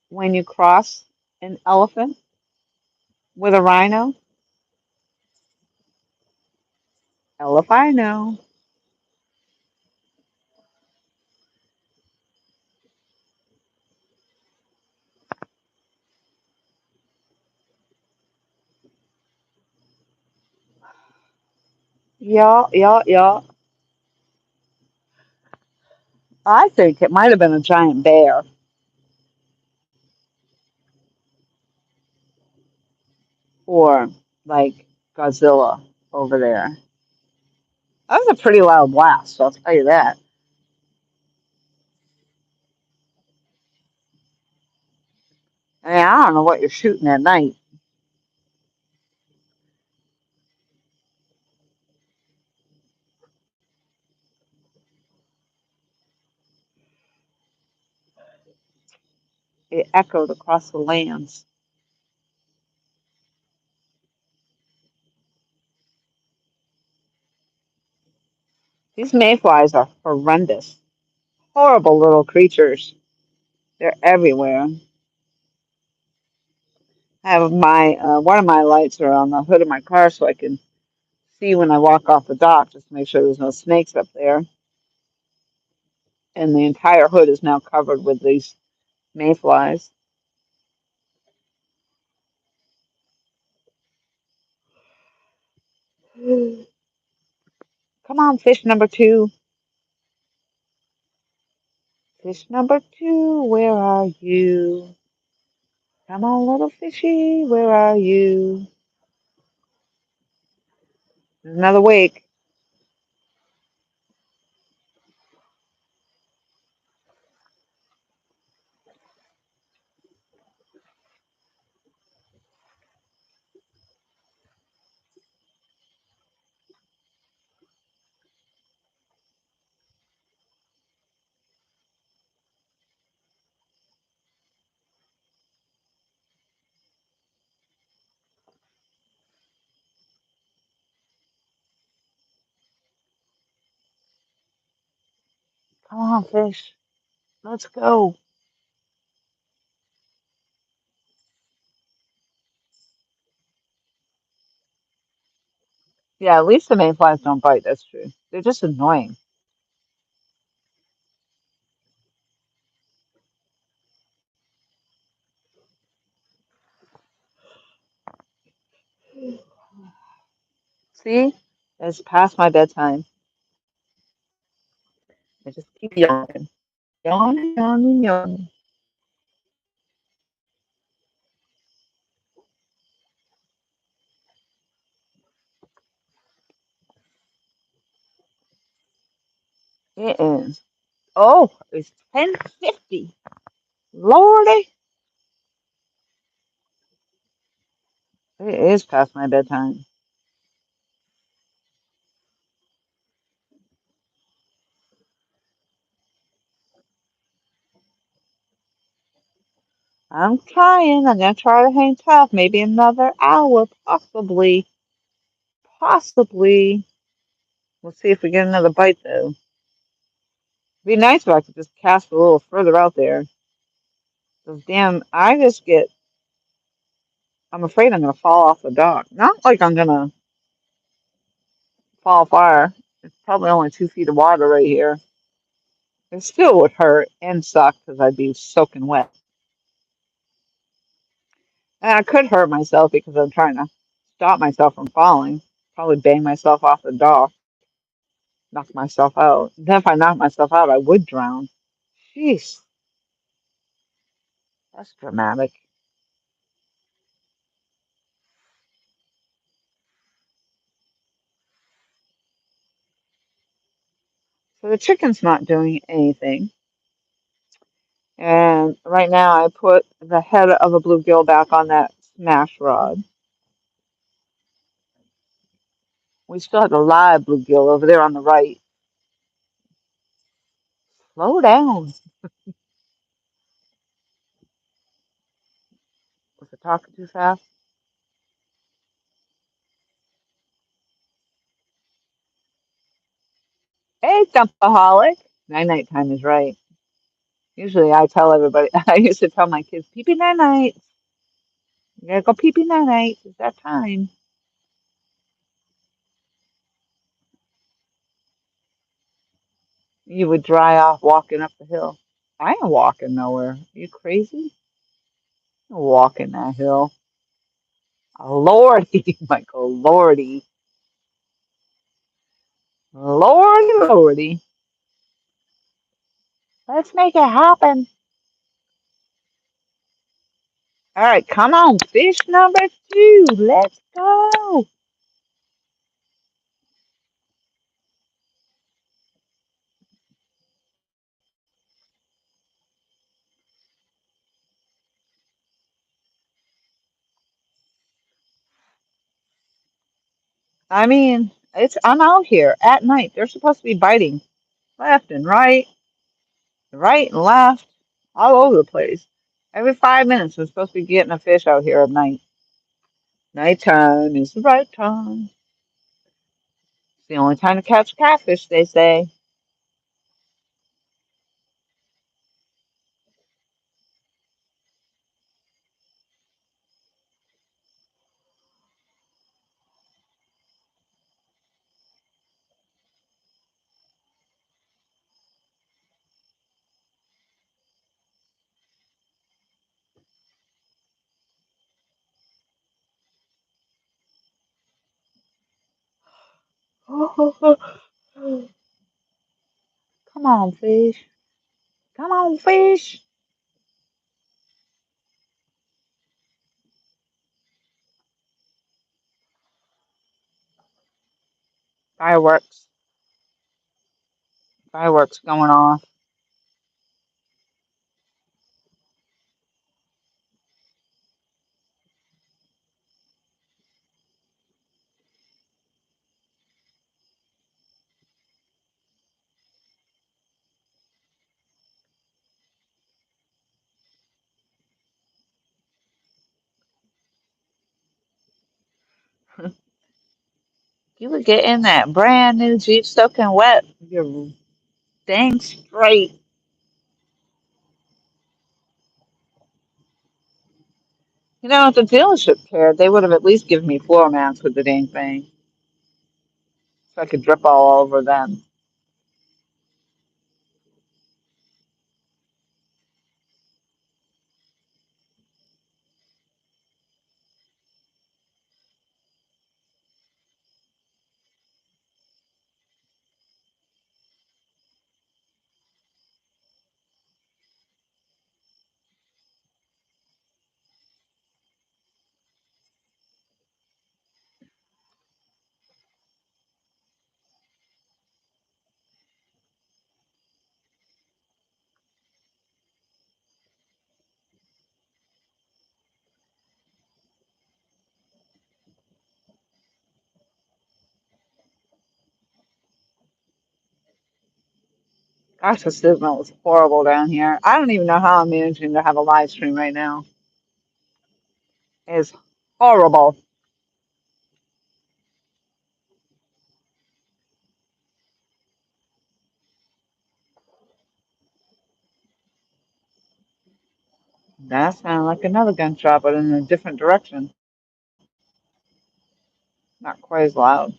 A: when you cross an elephant with a rhino? Elephino. Yeah, yeah, yeah. I think it might have been a giant bear or like Godzilla over there. That was a pretty loud blast, I'll tell you that. I mean, I don't know what you're shooting at night. It echoed across the lands. These mayflies are horrendous. Horrible little creatures. They're everywhere. I have my one of my lights are on the hood of my car so I can see when I walk off the dock just to make sure there's no snakes up there. And the entire hood is now covered with these mayflies. Come on, fish number two. Fish number two, where are you? Come on, little fishy, where are you? There's another wake. Come on, fish. Let's go. Yeah, at least the mayflies don't bite. That's true. They're just annoying. See? It's past my bedtime. I just keep yawning. Yawning, yawning, yawning. It is. Oh, it's 10:50. Lordy. It is past my bedtime.
B: I'm trying. I'm gonna try to hang tough. Maybe another hour, possibly. Possibly. We'll see if we get another bite though. It'd be nice if I could just cast a little further out there. Cause damn, I'm afraid I'm gonna fall off the dock. Not like I'm gonna fall far. It's probably only 2 feet of water right here. It still would hurt and suck because I'd be soaking wet. And I could hurt myself because I'm trying to stop myself from falling. Probably bang myself off the dock, knock myself out. Then if I knock myself out, I would drown. Jeez, that's dramatic. So the chicken's not doing anything. And right now I put the head of a bluegill back on that smash rod. We still have a live bluegill over there on the right. Slow down. Was it talking too fast? Hey, Dumpaholic. Night time is right. Usually I tell everybody, I used to tell my kids, pee pee night night. You gotta go pee pee night night. It's that time. You would dry off walking up the hill. I ain't walking nowhere. You crazy? I'm walking that hill. Lordy, Michael, Lordy. Lordy, Lordy. Let's make it happen. All right, come on. Fish number 2. Let's go. I mean, I'm out here at night. They're supposed to be biting left and right and left, all over the place. Every 5 minutes, we're supposed to be getting a fish out here at night. Nighttime is the right time. It's the only time to catch catfish, they say. Come on, fish. Come on, fish. Fireworks. Fireworks going off. You would get in that brand new Jeep soaking wet. You're dang straight. You know, if the dealership cared, they would have at least given me floor mats with the dang thing. So I could drip all over them. Gosh, the signal is horrible down here. I don't even know how I'm managing to have a live stream right now. It's horrible. That sounded like another gunshot, but in a different direction. Not quite as loud.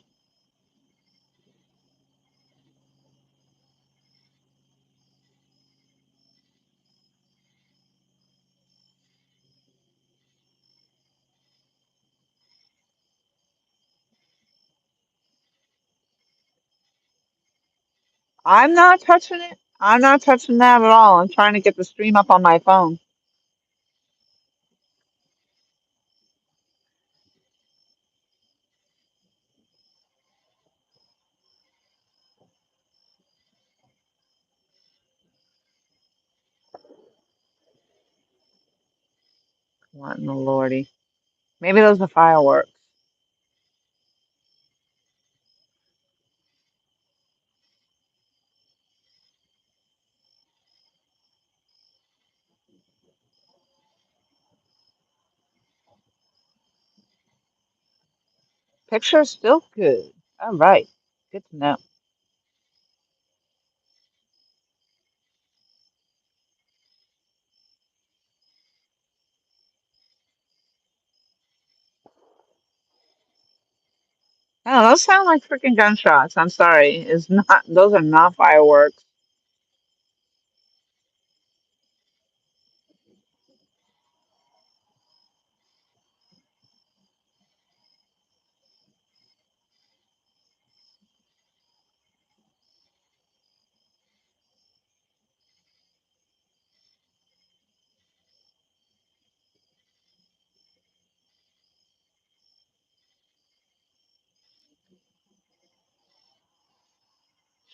B: I'm not touching it. I'm not touching that at all. I'm trying to get the stream up on my phone. What in the lordy? Maybe those are fireworks. Picture's still good. All right. Good to know. Oh, those sound like freaking gunshots. I'm sorry. It's not. Those are not fireworks.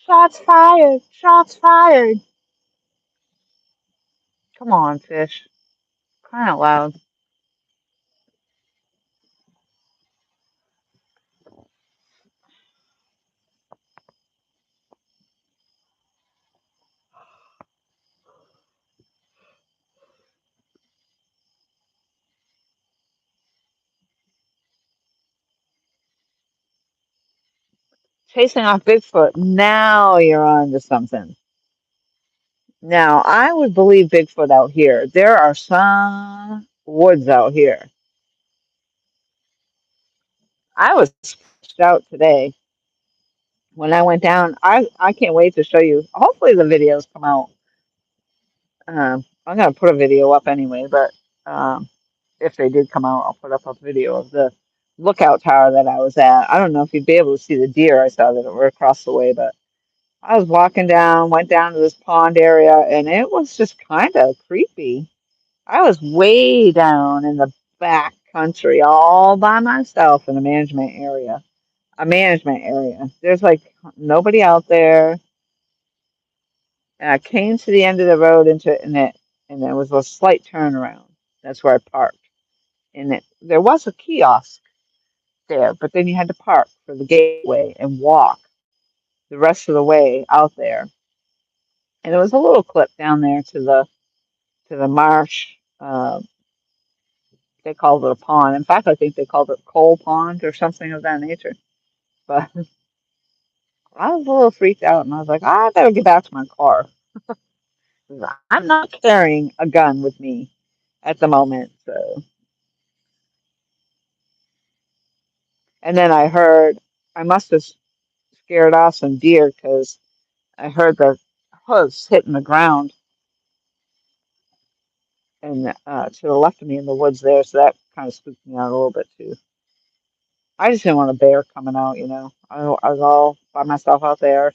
B: Shots fired. Shots fired. Come on, fish. Crying out loud. Chasing off Bigfoot. Now you're on to something. Now, I would believe Bigfoot out here. There are some woods out here. I was sketched out today when I went down. I can't wait to show you. Hopefully the videos come out. I'm gonna put a video up anyway, but if they did come out, I'll put up a video of the lookout tower that I was at. I don't know if you'd be able to see the deer I saw that were across the way, but I was walking down, went down to this pond area, and it was just kind of creepy. I was way down in the back country all by myself in a management area. A management area. There's like nobody out there. And I came to the end of the road and there was a slight turnaround. That's where I parked. And there was a kiosk there, but then you had to park for the gateway and walk the rest of the way out there. And there was a little clip down there to the marsh. They called it a pond. In fact, I think they called it coal pond or something of that nature. But I was a little freaked out, and I was like, I better get back to my car. I'm not carrying a gun with me at the moment. So, and then I heard I must have scared off some deer because I heard the hooves hitting the ground and to the left of me in the woods there. So that kind of spooked me out a little bit too. I just didn't want a bear coming out, you know. I was all by myself out there.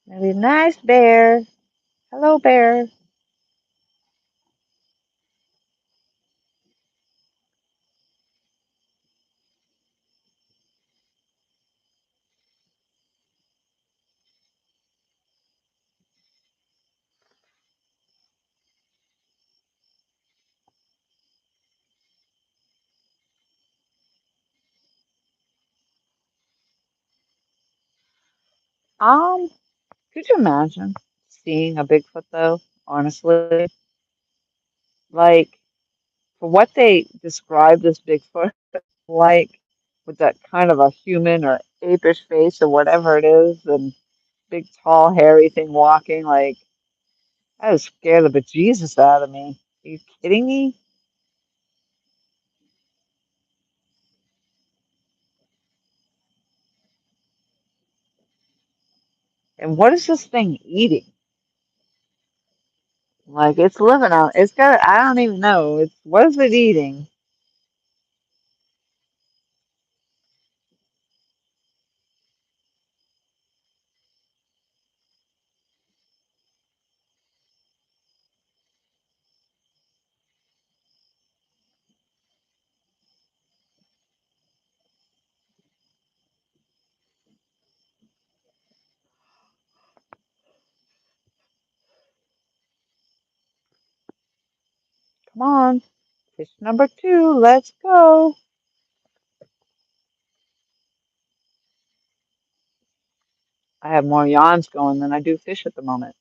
B: Maybe nice bear. Hello, bear. Um, could you imagine seeing a Bigfoot though? Honestly, like for what they described as Bigfoot, like with that kind of a human or apish face or whatever it is, and big tall hairy thing walking, like that would scare the bejesus out of me. Are you kidding me? And what is this thing eating? Like it's living on. It's got. I don't even know. It's what is it eating? Come on, fish number two. Let's go. I have more yawns going than I do fish at the moment.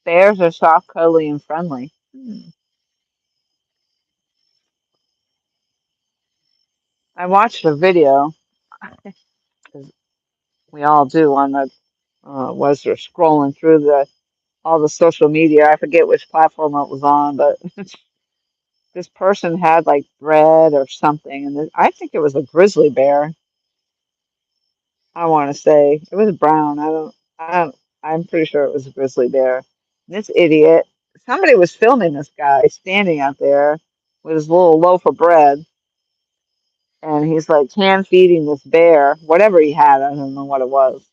B: Bears are soft, cuddly, and friendly. I watched a video, as we all do, on the was there scrolling through the all the social media. I forget which platform it was on, but this person had like bread or something, and I think it was a grizzly bear. I want to say it was brown. I'm pretty sure it was a grizzly bear. And this idiot, somebody was filming this guy standing out there with his little loaf of bread, and he's like hand feeding this bear, whatever he had. I don't know what it was.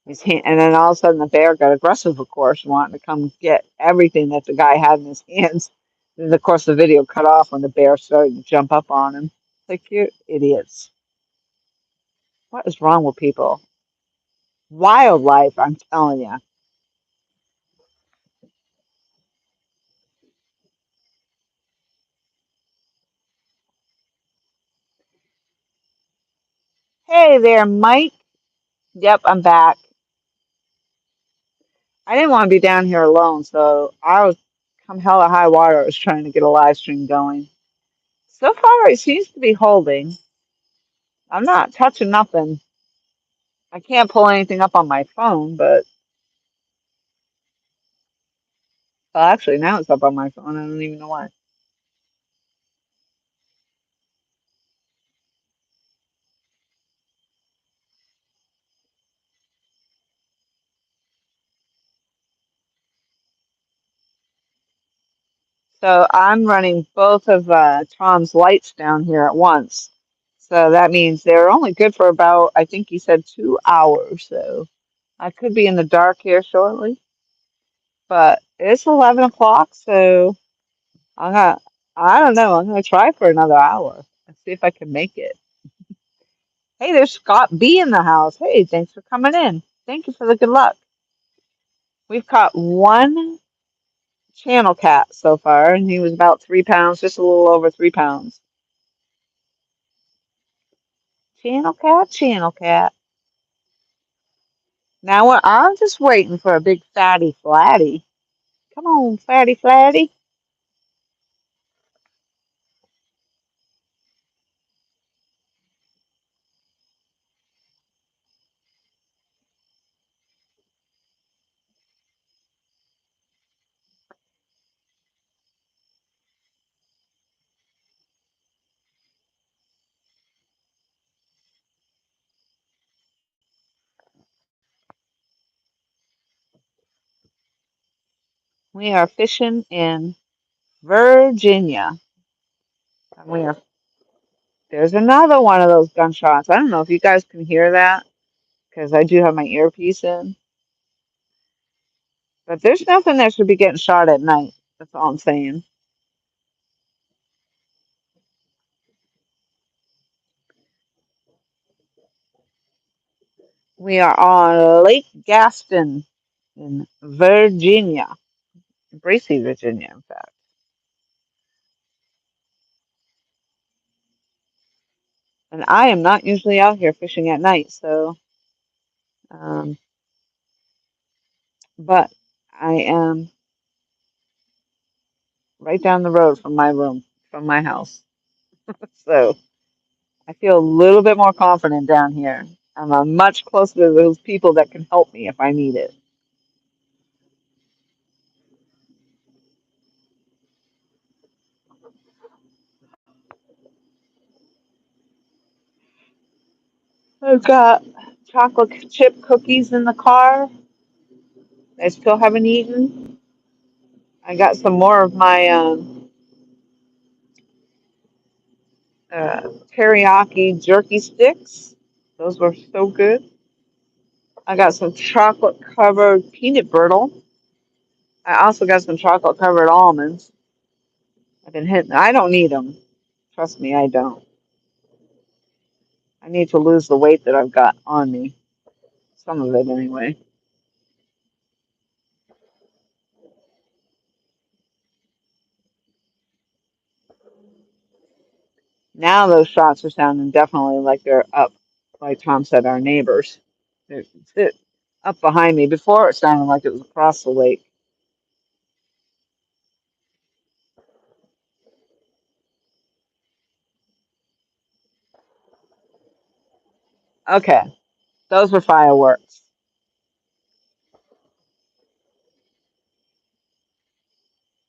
B: And then all of a sudden the bear got aggressive, of course, wanting to come get everything that the guy had in his hands. And of course the video cut off when the bear started to jump up on him. Like, you idiots. What is wrong with people? Wildlife, I'm telling you. Hey there, Mike. Yep, I'm back. I didn't want to be down here alone, so I was, come hell or high water, I was trying to get a live stream going. So far, it seems to be holding. I'm not touching nothing. I can't pull anything up on my phone, but well, actually, now it's up on my phone. I don't even know why. So I'm running both of Tom's lights down here at once. So that means they're only good for about, I think he said 2 hours. So I could be in the dark here shortly, but it's 11 o'clock. So I'm gonna, I don't know. I'm gonna try for another hour and see if I can make it. Hey, there's Scott B in the house. Hey, thanks for coming in. Thank you for the good luck. We've caught one channel cat so far, and he was about 3 pounds, just a little over 3 pounds. Channel cat, channel cat. Now I'm just waiting for a big fatty flatty. Come on, fatty flatty. We are fishing in Virginia. And there's another one of those gunshots. I don't know if you guys can hear that because I do have my earpiece in. But there's nothing that should be getting shot at night. That's all I'm saying. We are on Lake Gaston in Virginia. Bracy, Virginia, in fact. And I am not usually out here fishing at night, so, um, but I am right down the road from my room, from my house. So I feel a little bit more confident down here. I'm much closer to those people that can help me if I need it. I've got chocolate chip cookies in the car. I still haven't eaten. I got some more of my uh, teriyaki jerky sticks. Those were so good. I got some chocolate covered peanut brittle. I also got some chocolate covered almonds. I've been hitting. I don't need them. Trust me, I don't. I need to lose the weight that I've got on me. Some of it anyway. Now those shots are sounding definitely like they're up, like Tom said, our neighbors. They're up behind me. Before it sounded like it was across the lake. Okay, those were fireworks.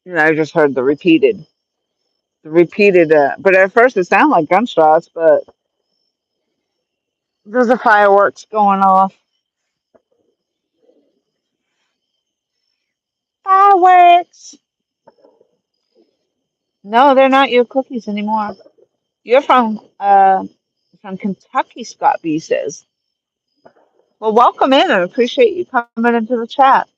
B: You know, I just heard the repeated, but at first it sounded like gunshots, but those are fireworks going off. Fireworks! No, they're not your cookies anymore. You're from Kentucky, Scott B says. Well, welcome in. I appreciate you coming into the chat.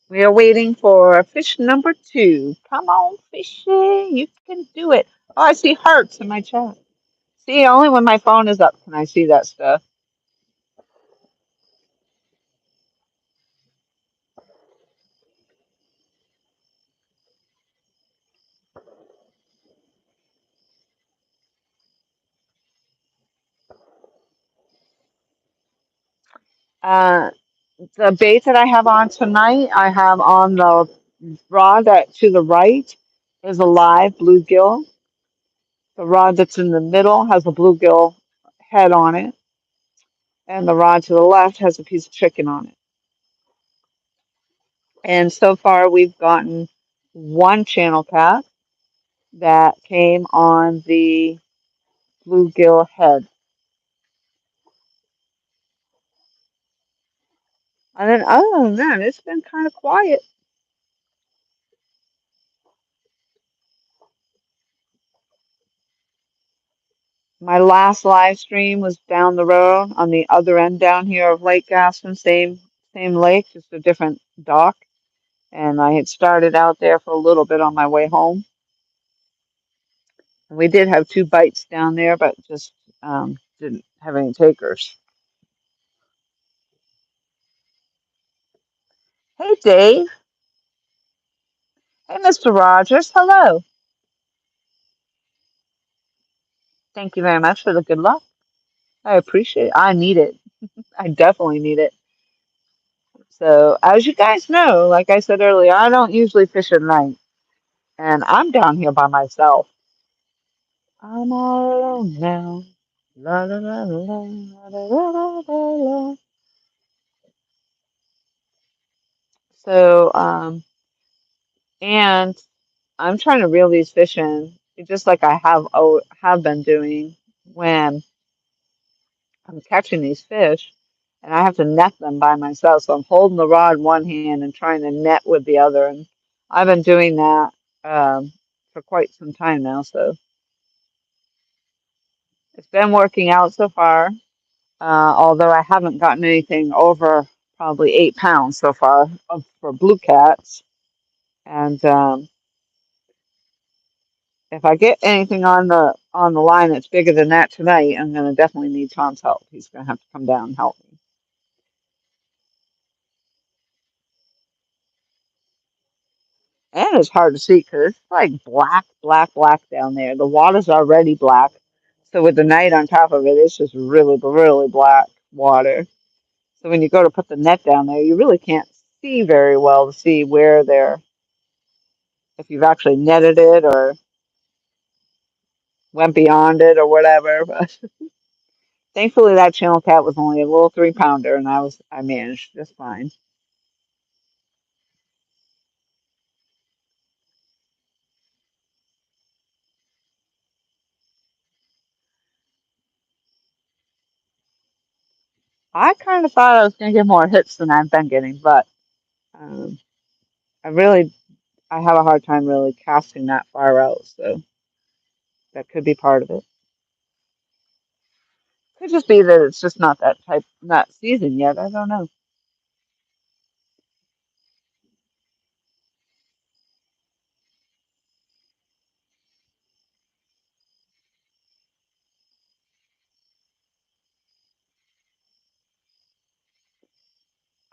B: We are waiting for fish number 2. Come on, fishy. You can do it. Oh, I see hearts in my chat. See, only when my phone is up can I see that stuff. Uh, the bait that I have on tonight, I have on the rod that to the right is a live bluegill. The rod that's in the middle has a bluegill head on it, and the rod to the left has a piece of chicken on it. And so far, we've gotten one channel cat that came on the bluegill head. And then other than that, it's been kind of quiet. My last live stream was down the road on the other end down here of Lake Gaston, same lake, just a different dock. And I had started out there for a little bit on my way home. And we did have 2 bites down there, but just didn't have any takers. Hey, Dave. Hey, Mr. Rogers. Hello. Thank you very much for the good luck. I appreciate it. I need it. I definitely need it. So, as you guys know, like I said earlier, I don't usually fish at night, and I'm down here by myself. I'm all alone now. La la la la la la la la la. So, and I'm trying to reel these fish in, just like I have been doing when I'm catching these fish, and I have to net them by myself. So I'm holding the rod in one hand and trying to net with the other, and I've been doing that for quite some time now. So it's been working out so far. Although I haven't gotten anything over probably 8 pounds so far for blue cats. And if I get anything on the on the line that's bigger than that tonight, I'm going to definitely need Tom's help. He's going to have to come down and help me. And it's hard to see because it's like black, black, black down there. The water's already black. So with the night on top of it, it's just really, really black water. So when you go to put the net down there, you really can't see very well to see where they're, if you've actually netted it or went beyond it or whatever. But thankfully that channel cat was only a little 3 pounder and I managed just fine. I kind of thought I was going to get more hits than I've been getting, but um, I really, I have a hard time really casting that far out, so that could be part of it. Could just be that it's just not that season yet. I don't know.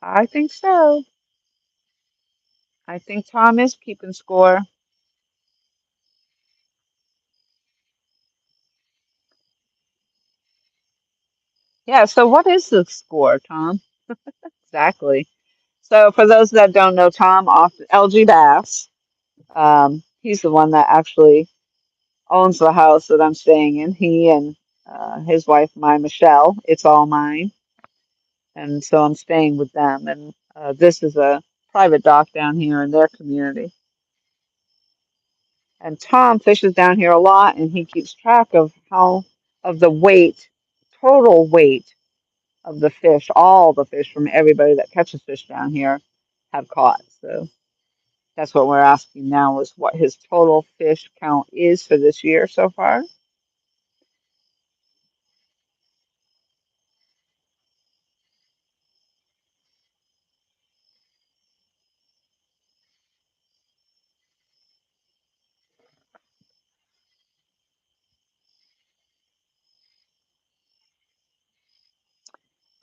B: I think so. I think Tom is keeping score. Yeah, so what is the score, Tom? Exactly. So for those that don't know, Tom off LG Bass, he's the one that actually owns the house that I'm staying in. He and his wife, my Michelle, it's all mine. And so I'm staying with them. And this is a private dock down here in their community. And Tom fishes down here a lot, and he keeps track of of the weight, total weight of the fish, all the fish from everybody that catches fish down here have caught. So that's what we're asking now is what his total fish count is for this year so far.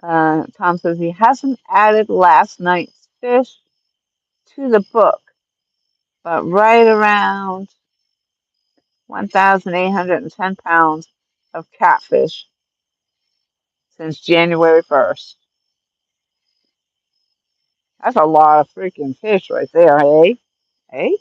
B: Tom says he hasn't added last night's fish to the book, but right around 1,810 pounds of catfish since January 1st. That's a lot of freaking fish right there, hey? Hey?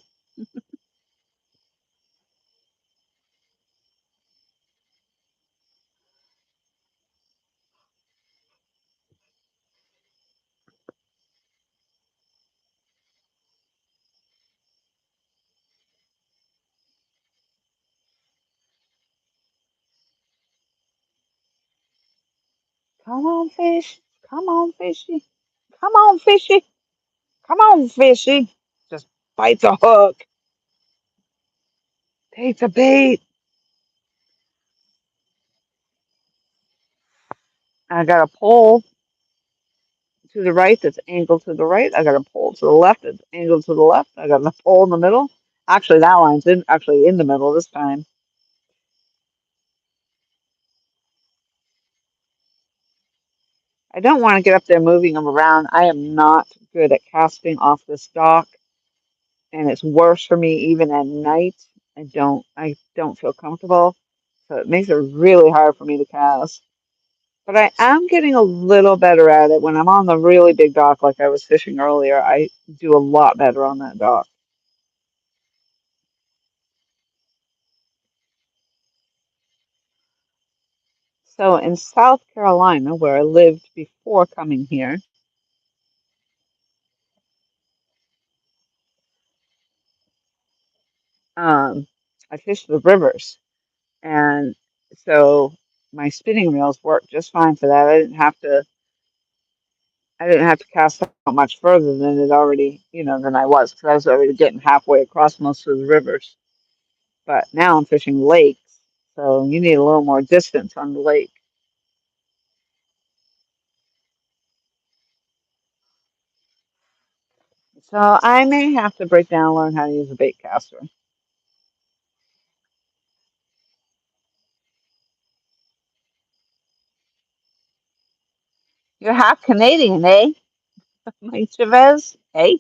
B: Come on, fish. Come on, fishy. Come on, fishy. Come on, fishy. Just bites a hook. Takes a bait. I got a pole to the right that's angled to the right. I got a pole to the left that's angled to the left. I got a pole in the middle. Actually, that line's actually in the middle this time. I don't want to get up there moving them around. I am not good at casting off this dock, and it's worse for me even at night. I don't feel comfortable, so it makes it really hard for me to cast. But I am getting a little better at it. When I'm on the really big dock, like I was fishing earlier, I do a lot better on that dock. So in South Carolina, where I lived before coming here, um, I fished the rivers, and so my spinning reels worked just fine for that. I didn't have to cast out much further than it already, than I was, because I was already getting halfway across most of the rivers. But now I'm fishing lakes, so you need a little more distance on the lake. So I may have to break down and learn how to use a bait caster. You're half Canadian, eh? Mike Chavez, eh?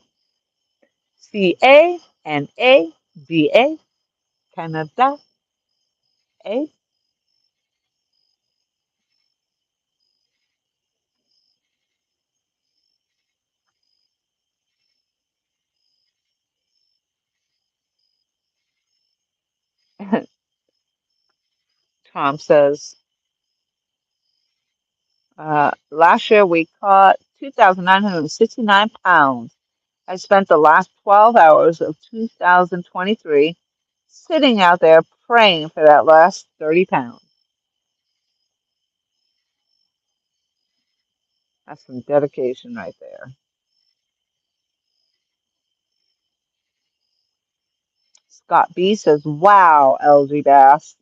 B: Canada, Canada, eh? Tom says, last year we caught 2,969 pounds. I spent the last 12 hours of 2023 sitting out there praying for that last 30 pounds. That's some dedication right there. Scott B says, wow, LG Bass.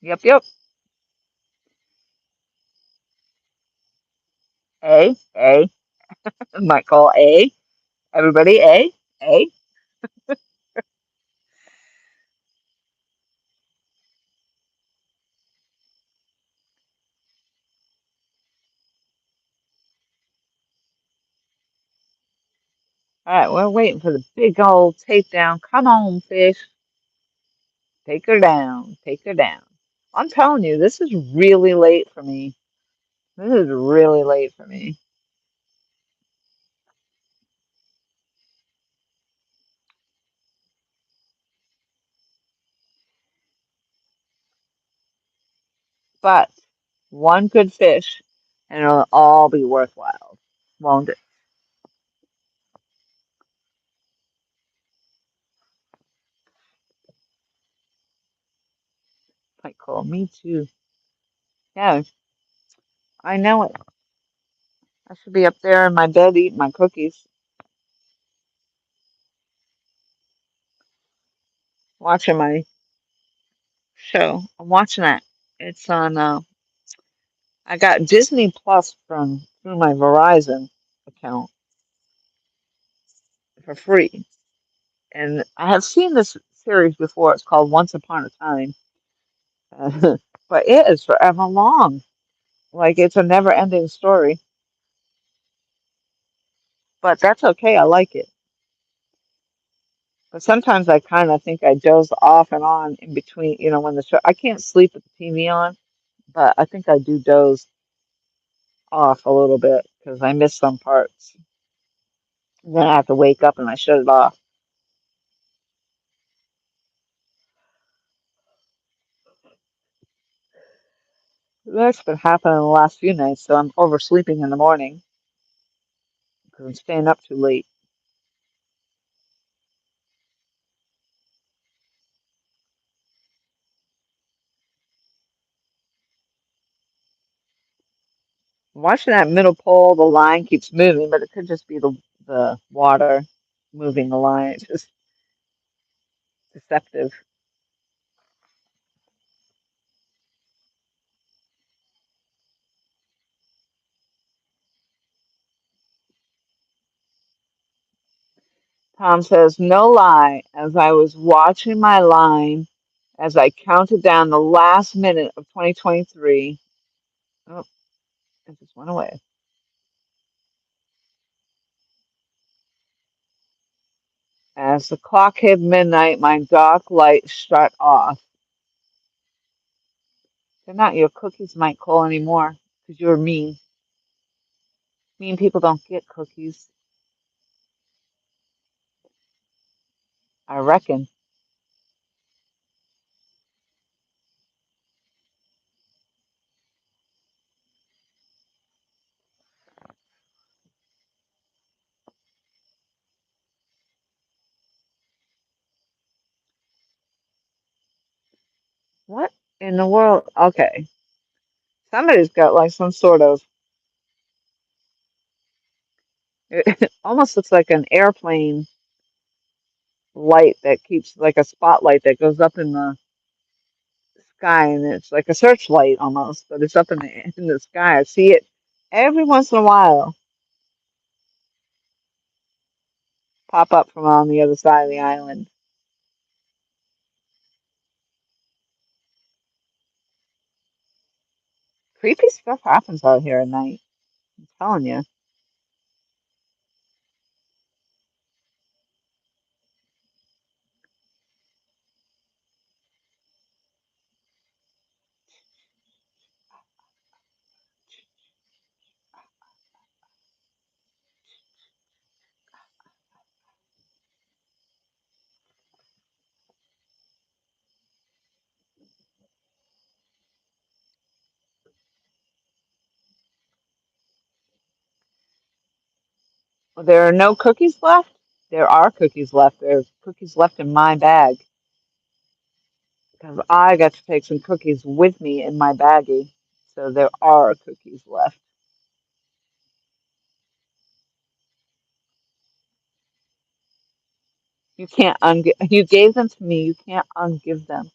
B: Yep, yep. A. Michael, A. Everybody, A. A. All right, we're waiting for the big old takedown. Come on, fish. Take her down. Take her down. I'm telling you, this is really late for me. This is really late for me. But one good fish, and it'll all be worthwhile, won't it? Quite cool. Me too. Yeah, I know it. I should be up there in my bed eating my cookies, watching my show. I'm watching that. It's on. I got Disney Plus from through my Verizon account for free, and I have seen this series before. It's called Once Upon a Time, but it is forever long. Like it's a never-ending story, but that's okay. I like it. But sometimes I kind of think I doze off and on in between. When the show, I can't sleep with the TV on, but I think I do doze off a little bit because I miss some parts. And then I have to wake up and I shut it off. That's been happening the last few nights, so I'm oversleeping in the morning because I'm staying up too late. Watching that middle pole, the line keeps moving, but it could just be the water moving the line. It's just deceptive. Tom says, no lie, as I was watching my line, as I counted down the last minute of 2023. Oh, it just went away. As the clock hit midnight, my dark light shut off. They're not your cookies, Mike Cole, anymore, because you're mean. Mean people don't get cookies, I reckon. What in the world? Okay. Somebody's got like some sort of, it almost looks like an airplane light that keeps, like a spotlight that goes up in the sky, and it's like a searchlight almost, but it's up in the sky. I see it every once in a while pop up from on the other side of the island. Creepy stuff happens out here at night. I'm telling you. There are no cookies left? There are cookies left. There's cookies left in my bag. Because I got to take some cookies with me in my baggie. So there are cookies left. You can't ungive. You gave them to me. You can't ungive them.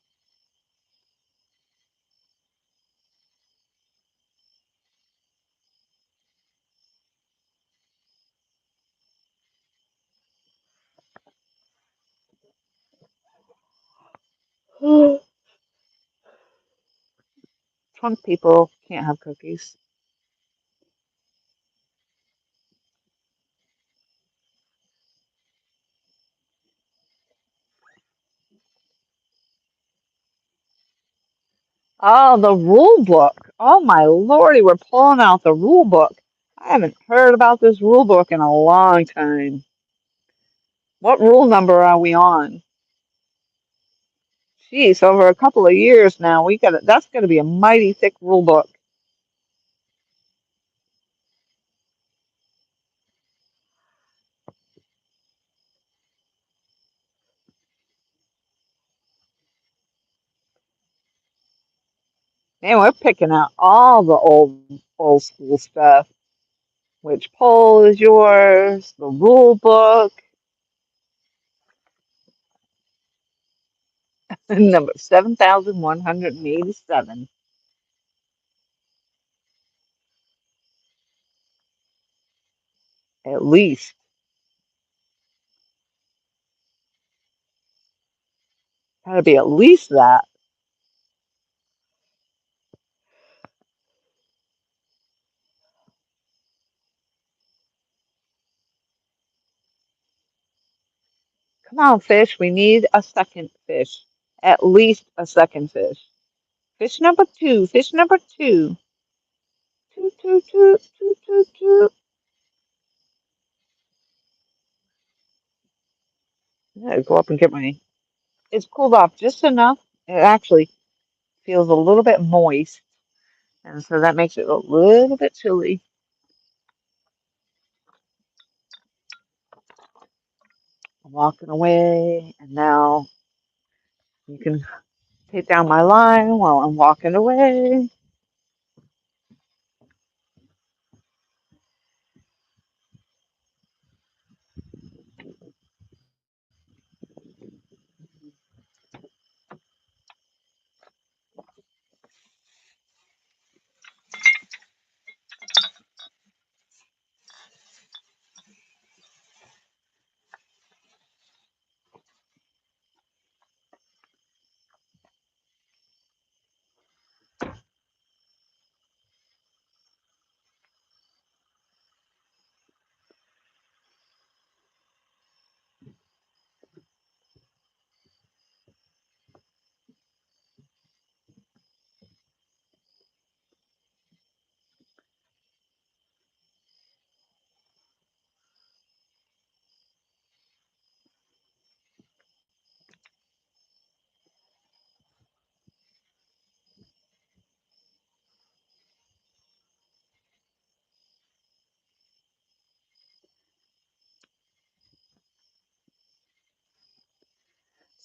B: Drunk people can't have cookies. Oh, the rule book. Oh my lordy, we're pulling out the rule book. I haven't heard about this rule book in a long time. What rule number are we on? Jeez, over a couple of years now, that's gonna be a mighty thick rule book. Man, we're picking out all the old school stuff. Which poll is yours? The rule book. Number 7,187. At least. Gotta be at least that. Come on, fish. We need a second fish. At least a second fish. Fish number two. Fish number two. Toot, toot, toot, toot, toot, toot. I gotta go up and get my. It's cooled off just enough. It actually feels a little bit moist. And so that makes it a little bit chilly. I'm walking away, and now you can take down my line while I'm walking away.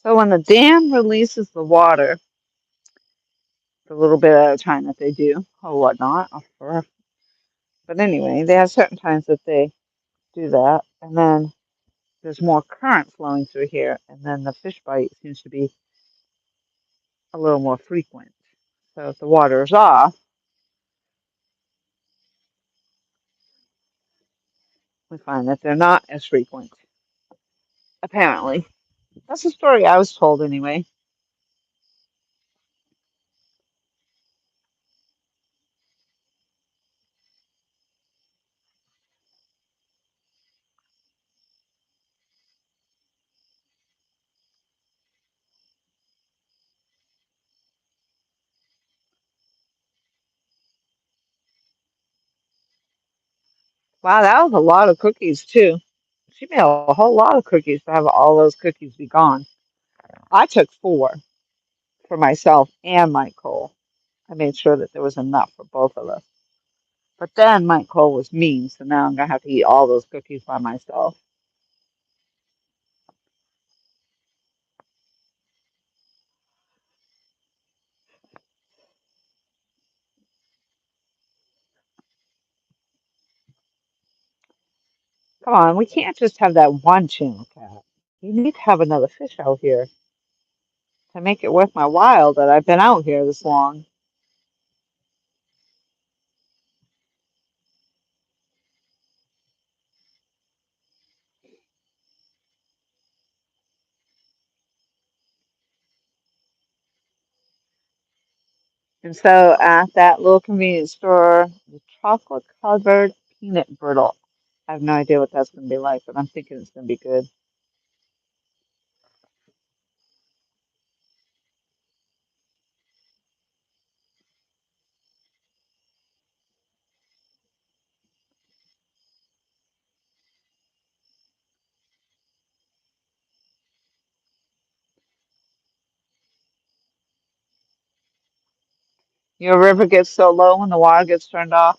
B: So when the dam releases the water, the little bit at a time that they do, or whatnot, but anyway, they have certain times that they do that, and then there's more current flowing through here, and then the fish bite seems to be a little more frequent. So if the water is off, we find that they're not as frequent, apparently. That's the story I was told anyway. Wow, that was a lot of cookies too. She made a whole lot of cookies to have all those cookies be gone. I took 4 for myself and Mike Cole. I made sure that there was enough for both of us. But then Mike Cole was mean, so now I'm gonna have to eat all those cookies by myself. Come on, we can't just have that one channel cat. You need to have another fish out here to make it worth my while that I've been out here this long. And so at that little convenience store, the chocolate covered peanut brittle. I have no idea what that's going to be like, but I'm thinking it's going to be good. Your river gets so low when the water gets turned off.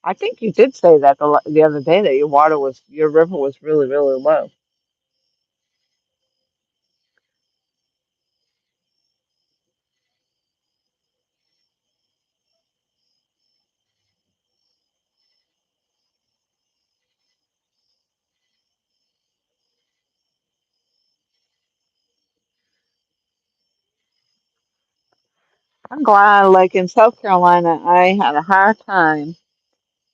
B: I think you did say that the other day that your river was really, really low. I'm glad, like in South Carolina, I had a hard time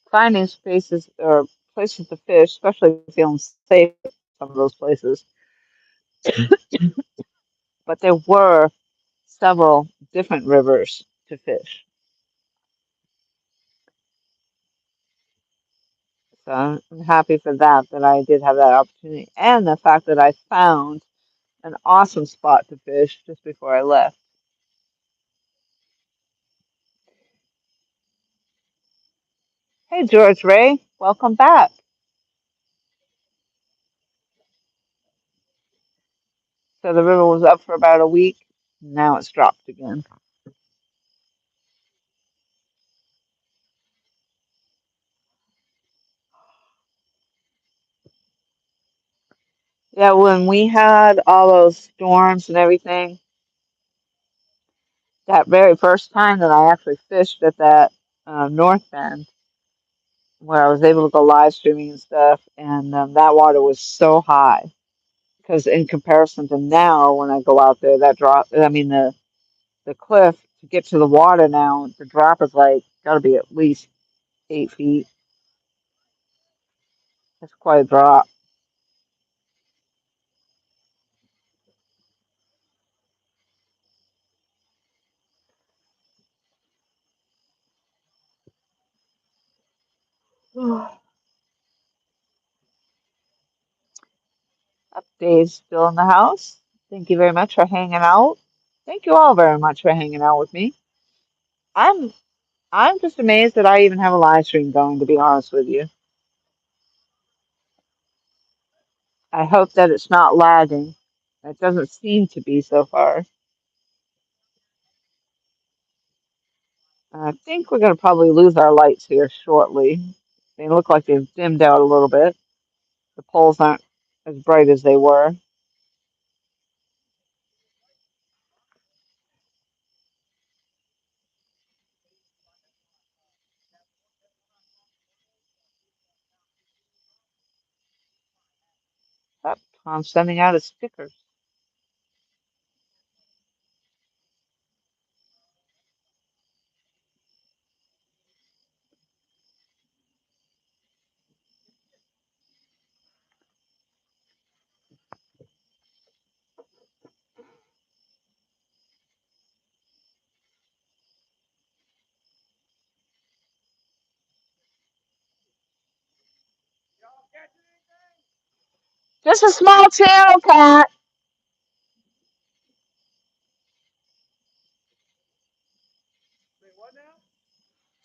B: finding spaces or places to fish, especially feeling safe in some of those places. But there were several different rivers to fish. So I'm happy for that I did have that opportunity. And the fact that I found an awesome spot to fish just before I left. Hey, George Ray, welcome back. So the river was up for about a week. Now it's dropped again. Yeah, when we had all those storms and everything, that very first time that I actually fished at that North Bend, where I was able to go live streaming and stuff, and that water was so high. Because in comparison to now, when I go out there, the cliff to get to the water now, the drop is like got to be at least 8 feet. That's quite a drop. Dave's still in the house. Thank you very much for hanging out. Thank you all very much for hanging out with me. I'm I'm just amazed that I even have a live stream going, to be honest with you. I hope that it's not lagging. It doesn't seem to be so far. I think we're going to probably lose our lights here shortly. They look like they've dimmed out a little bit. The poles aren't as bright as they were. I'm sending out a sticker. Just a small channel cat.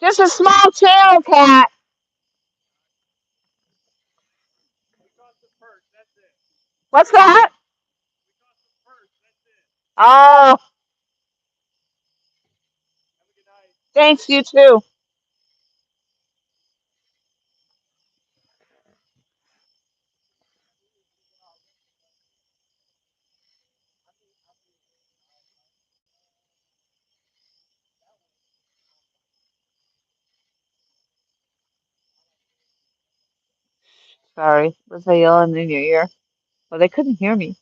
B: Just a small channel cat. What's that? Oh, thanks, you too. Sorry, was I yelling in your ear? Well, they couldn't hear me.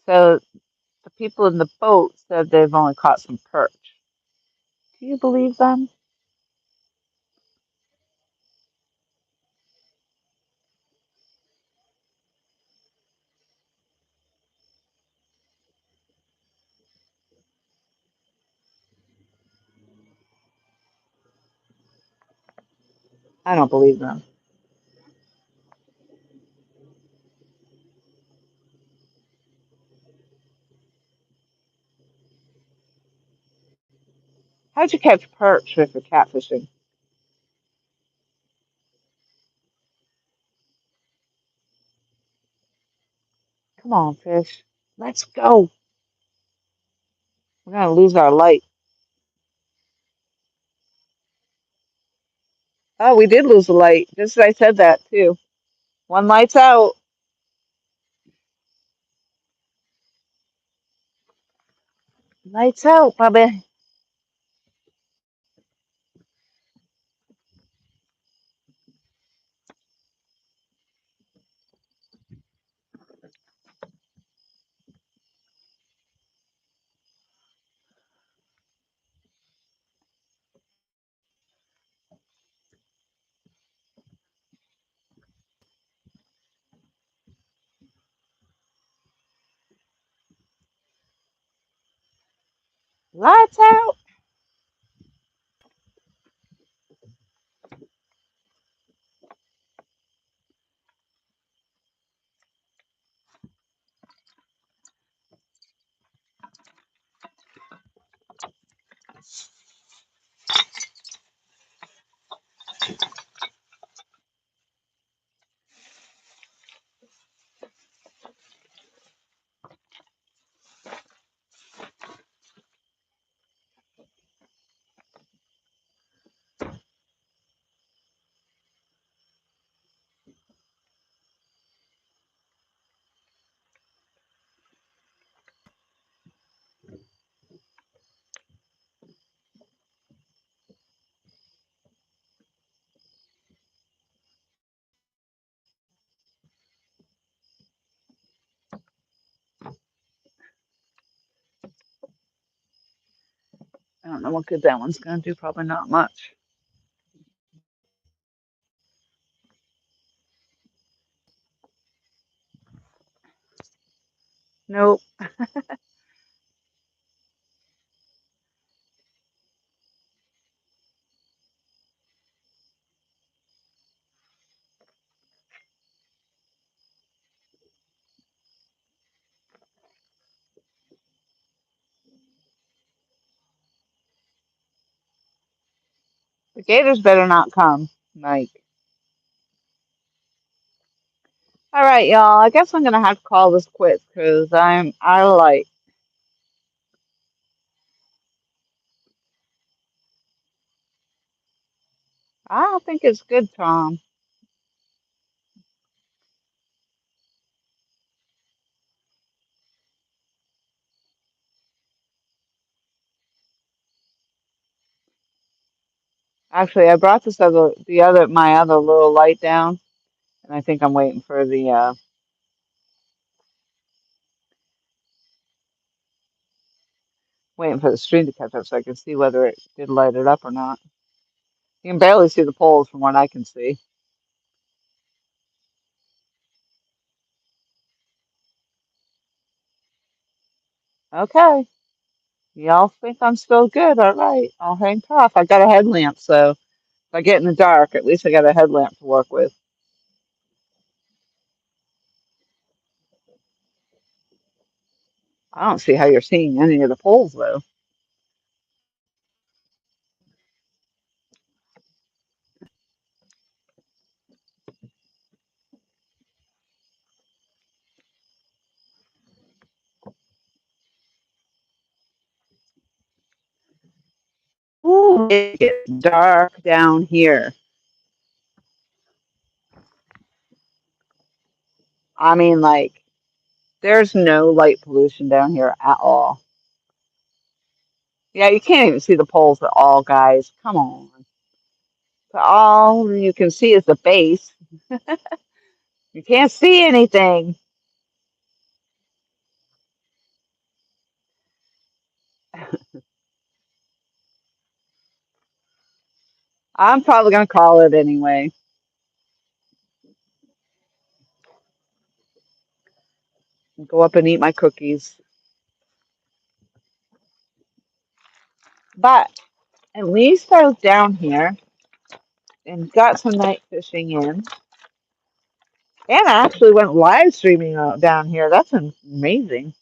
B: So the people in the boat said they've only caught some perch. Do you believe them? I don't believe them. How'd you catch perch if you're catfishing? Come on, fish. Let's go. We're gonna lose our light. Oh, we did lose the light. Just as I said that too. One light's out. Lights out, Bobby. Lights out. I don't know what good that one's gonna do. Probably not much. Nope. The gators better not come, Mike. All right, y'all. I guess I'm gonna have to call this quits because I'm out of light. I don't think it's good, Tom. Actually, I brought my other little light down, and I think I'm waiting for the stream to catch up so I can see whether it did light it up or not. You can barely see the poles from what I can see. Okay. Y'all think I'm still good? All right. I'll hang tough. I got a headlamp, so if I get in the dark, at least I got a headlamp to work with. I don't see how you're seeing any of the poles, though. Ooh, it gets dark down here. I mean, like, there's no light pollution down here at all. Yeah, you can't even see the poles at all, guys. Come on. All you can see is the base. You can't see anything. I'm probably going to call it anyway. Go up and eat my cookies. But at least I was down here and got some night fishing in. And I actually went live streaming down here. That's amazing.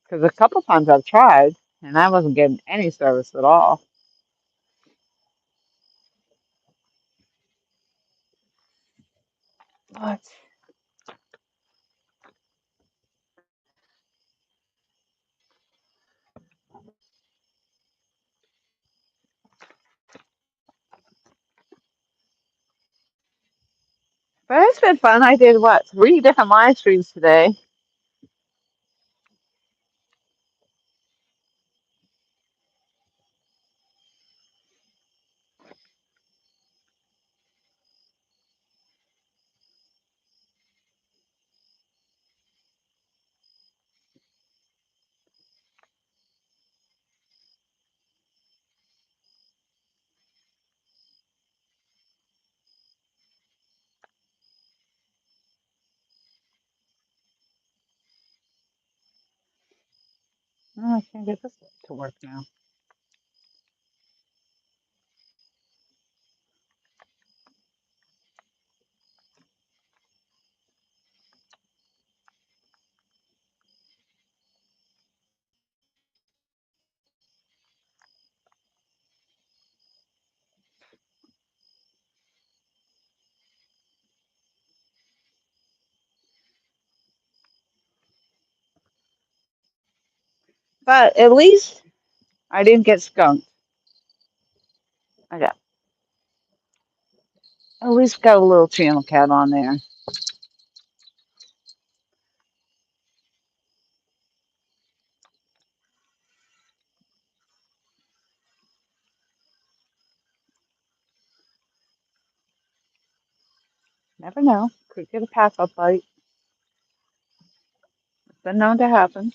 B: Because a couple times I've tried and I wasn't getting any service at all. But it's been fun. I did what, 3 different live streams today. Oh, I can't get this to work now. But at least I didn't get skunked. I got at least got a little channel cat on there. Never know. Could get a pack up bite. It's been known to happen.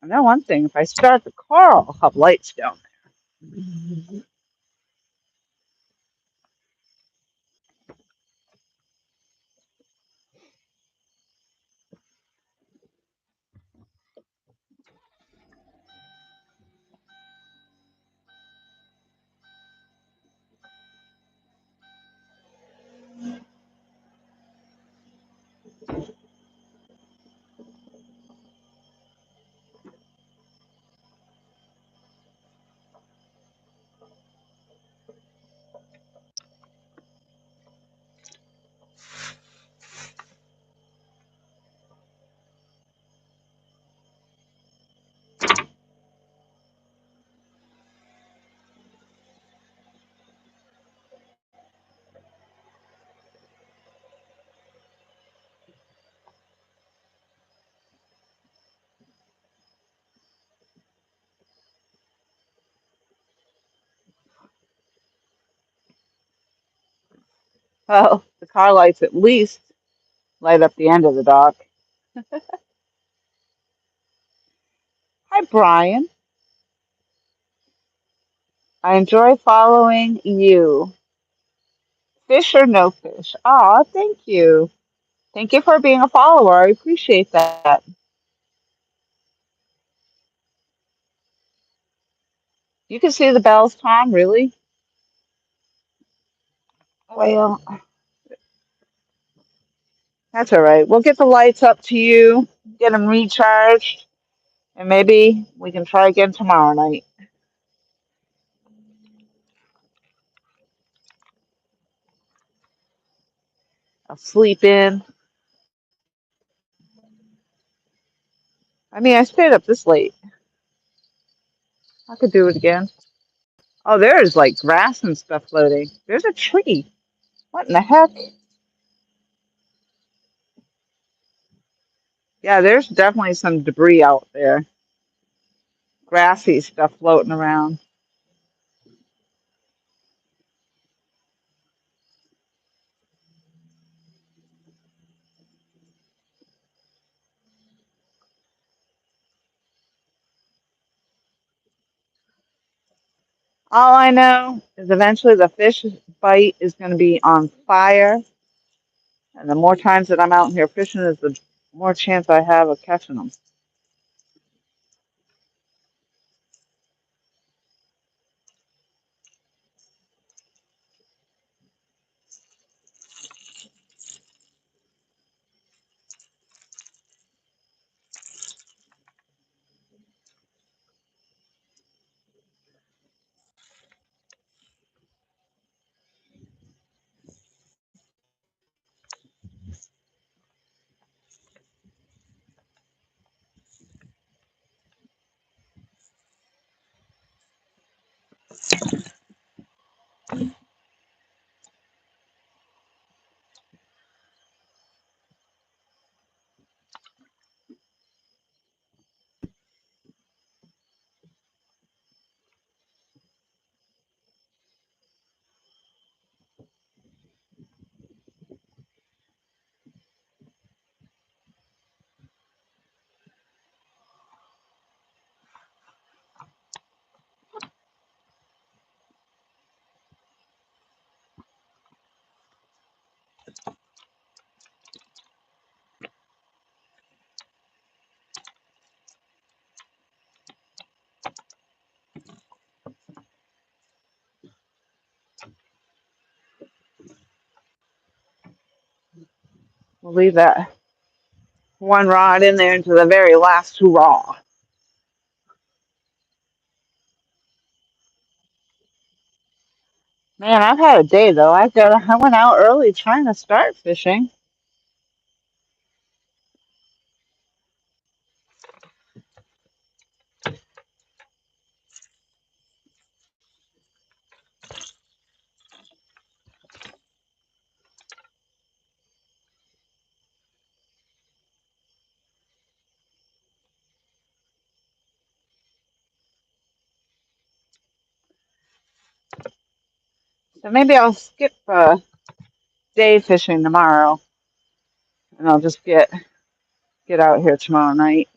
B: I know one thing. If I start the car, I'll have lights down there. Well, the car lights at least light up the end of the dock. Hi, Brian. I enjoy following you. Fish or no fish? Aw, thank you. Thank you for being a follower. I appreciate that. You can see the bells, Tom, really? Well, that's all right. We'll get the lights up to you, get them recharged, and maybe we can try again tomorrow night. I'll sleep in. I mean, I stayed up this late. I could do it again. Oh, there's like grass and stuff floating. There's a tree. What in the heck? Yeah, there's definitely some debris out there. Grassy stuff floating around. All I know is eventually the fish bite is going to be on fire. And the more times that I'm out here fishing, is the more chance I have of catching them. We'll leave that one rod in there into the very last hurrah. Man, I've had a day though. I went out early trying to start fishing. So maybe I'll skip day fishing tomorrow, and I'll just get out here tomorrow night.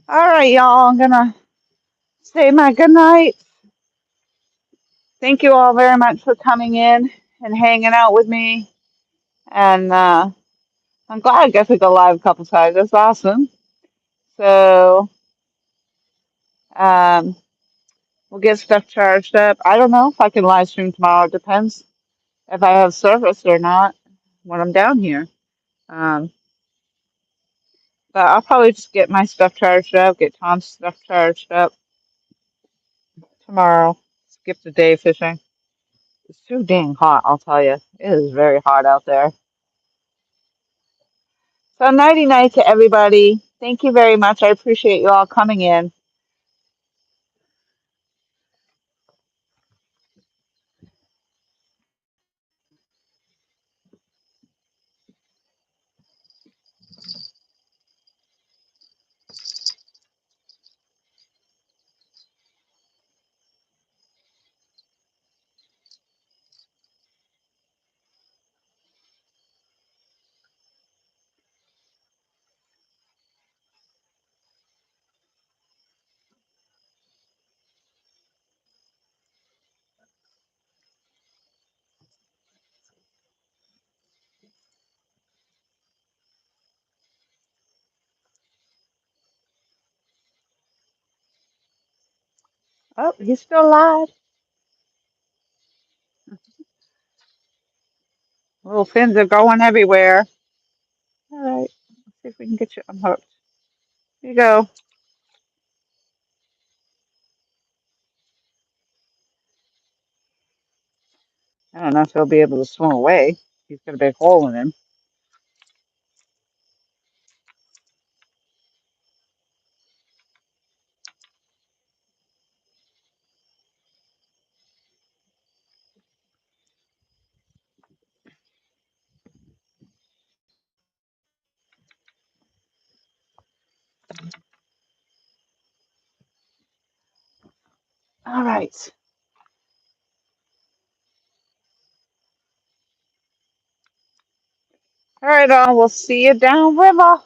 B: All right, y'all. I'm gonna say my good night. Thank you all very much for coming in and hanging out with me. And I'm glad I guess we go live a couple times. That's awesome. So um, We'll get stuff charged up. I don't know if I can live stream tomorrow. It depends if I have service or not when I'm down here. Um, but I'll probably just get my stuff charged up, get Tom's stuff charged up tomorrow. Skip the day fishing. It's too dang hot, I'll tell you. It is very hot out there. So nighty night to everybody. Thank you very much. I appreciate you all coming in. Oh, he's still alive. Little fins are going everywhere. All right. Let's see if we can get you unhooked. Here you go. I don't know if he'll be able to swim away. He's got a big hole in him. All right. All right, all. We'll see you downriver.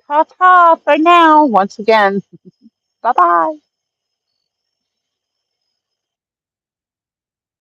B: Ta-ta for now. Once again. Bye-bye.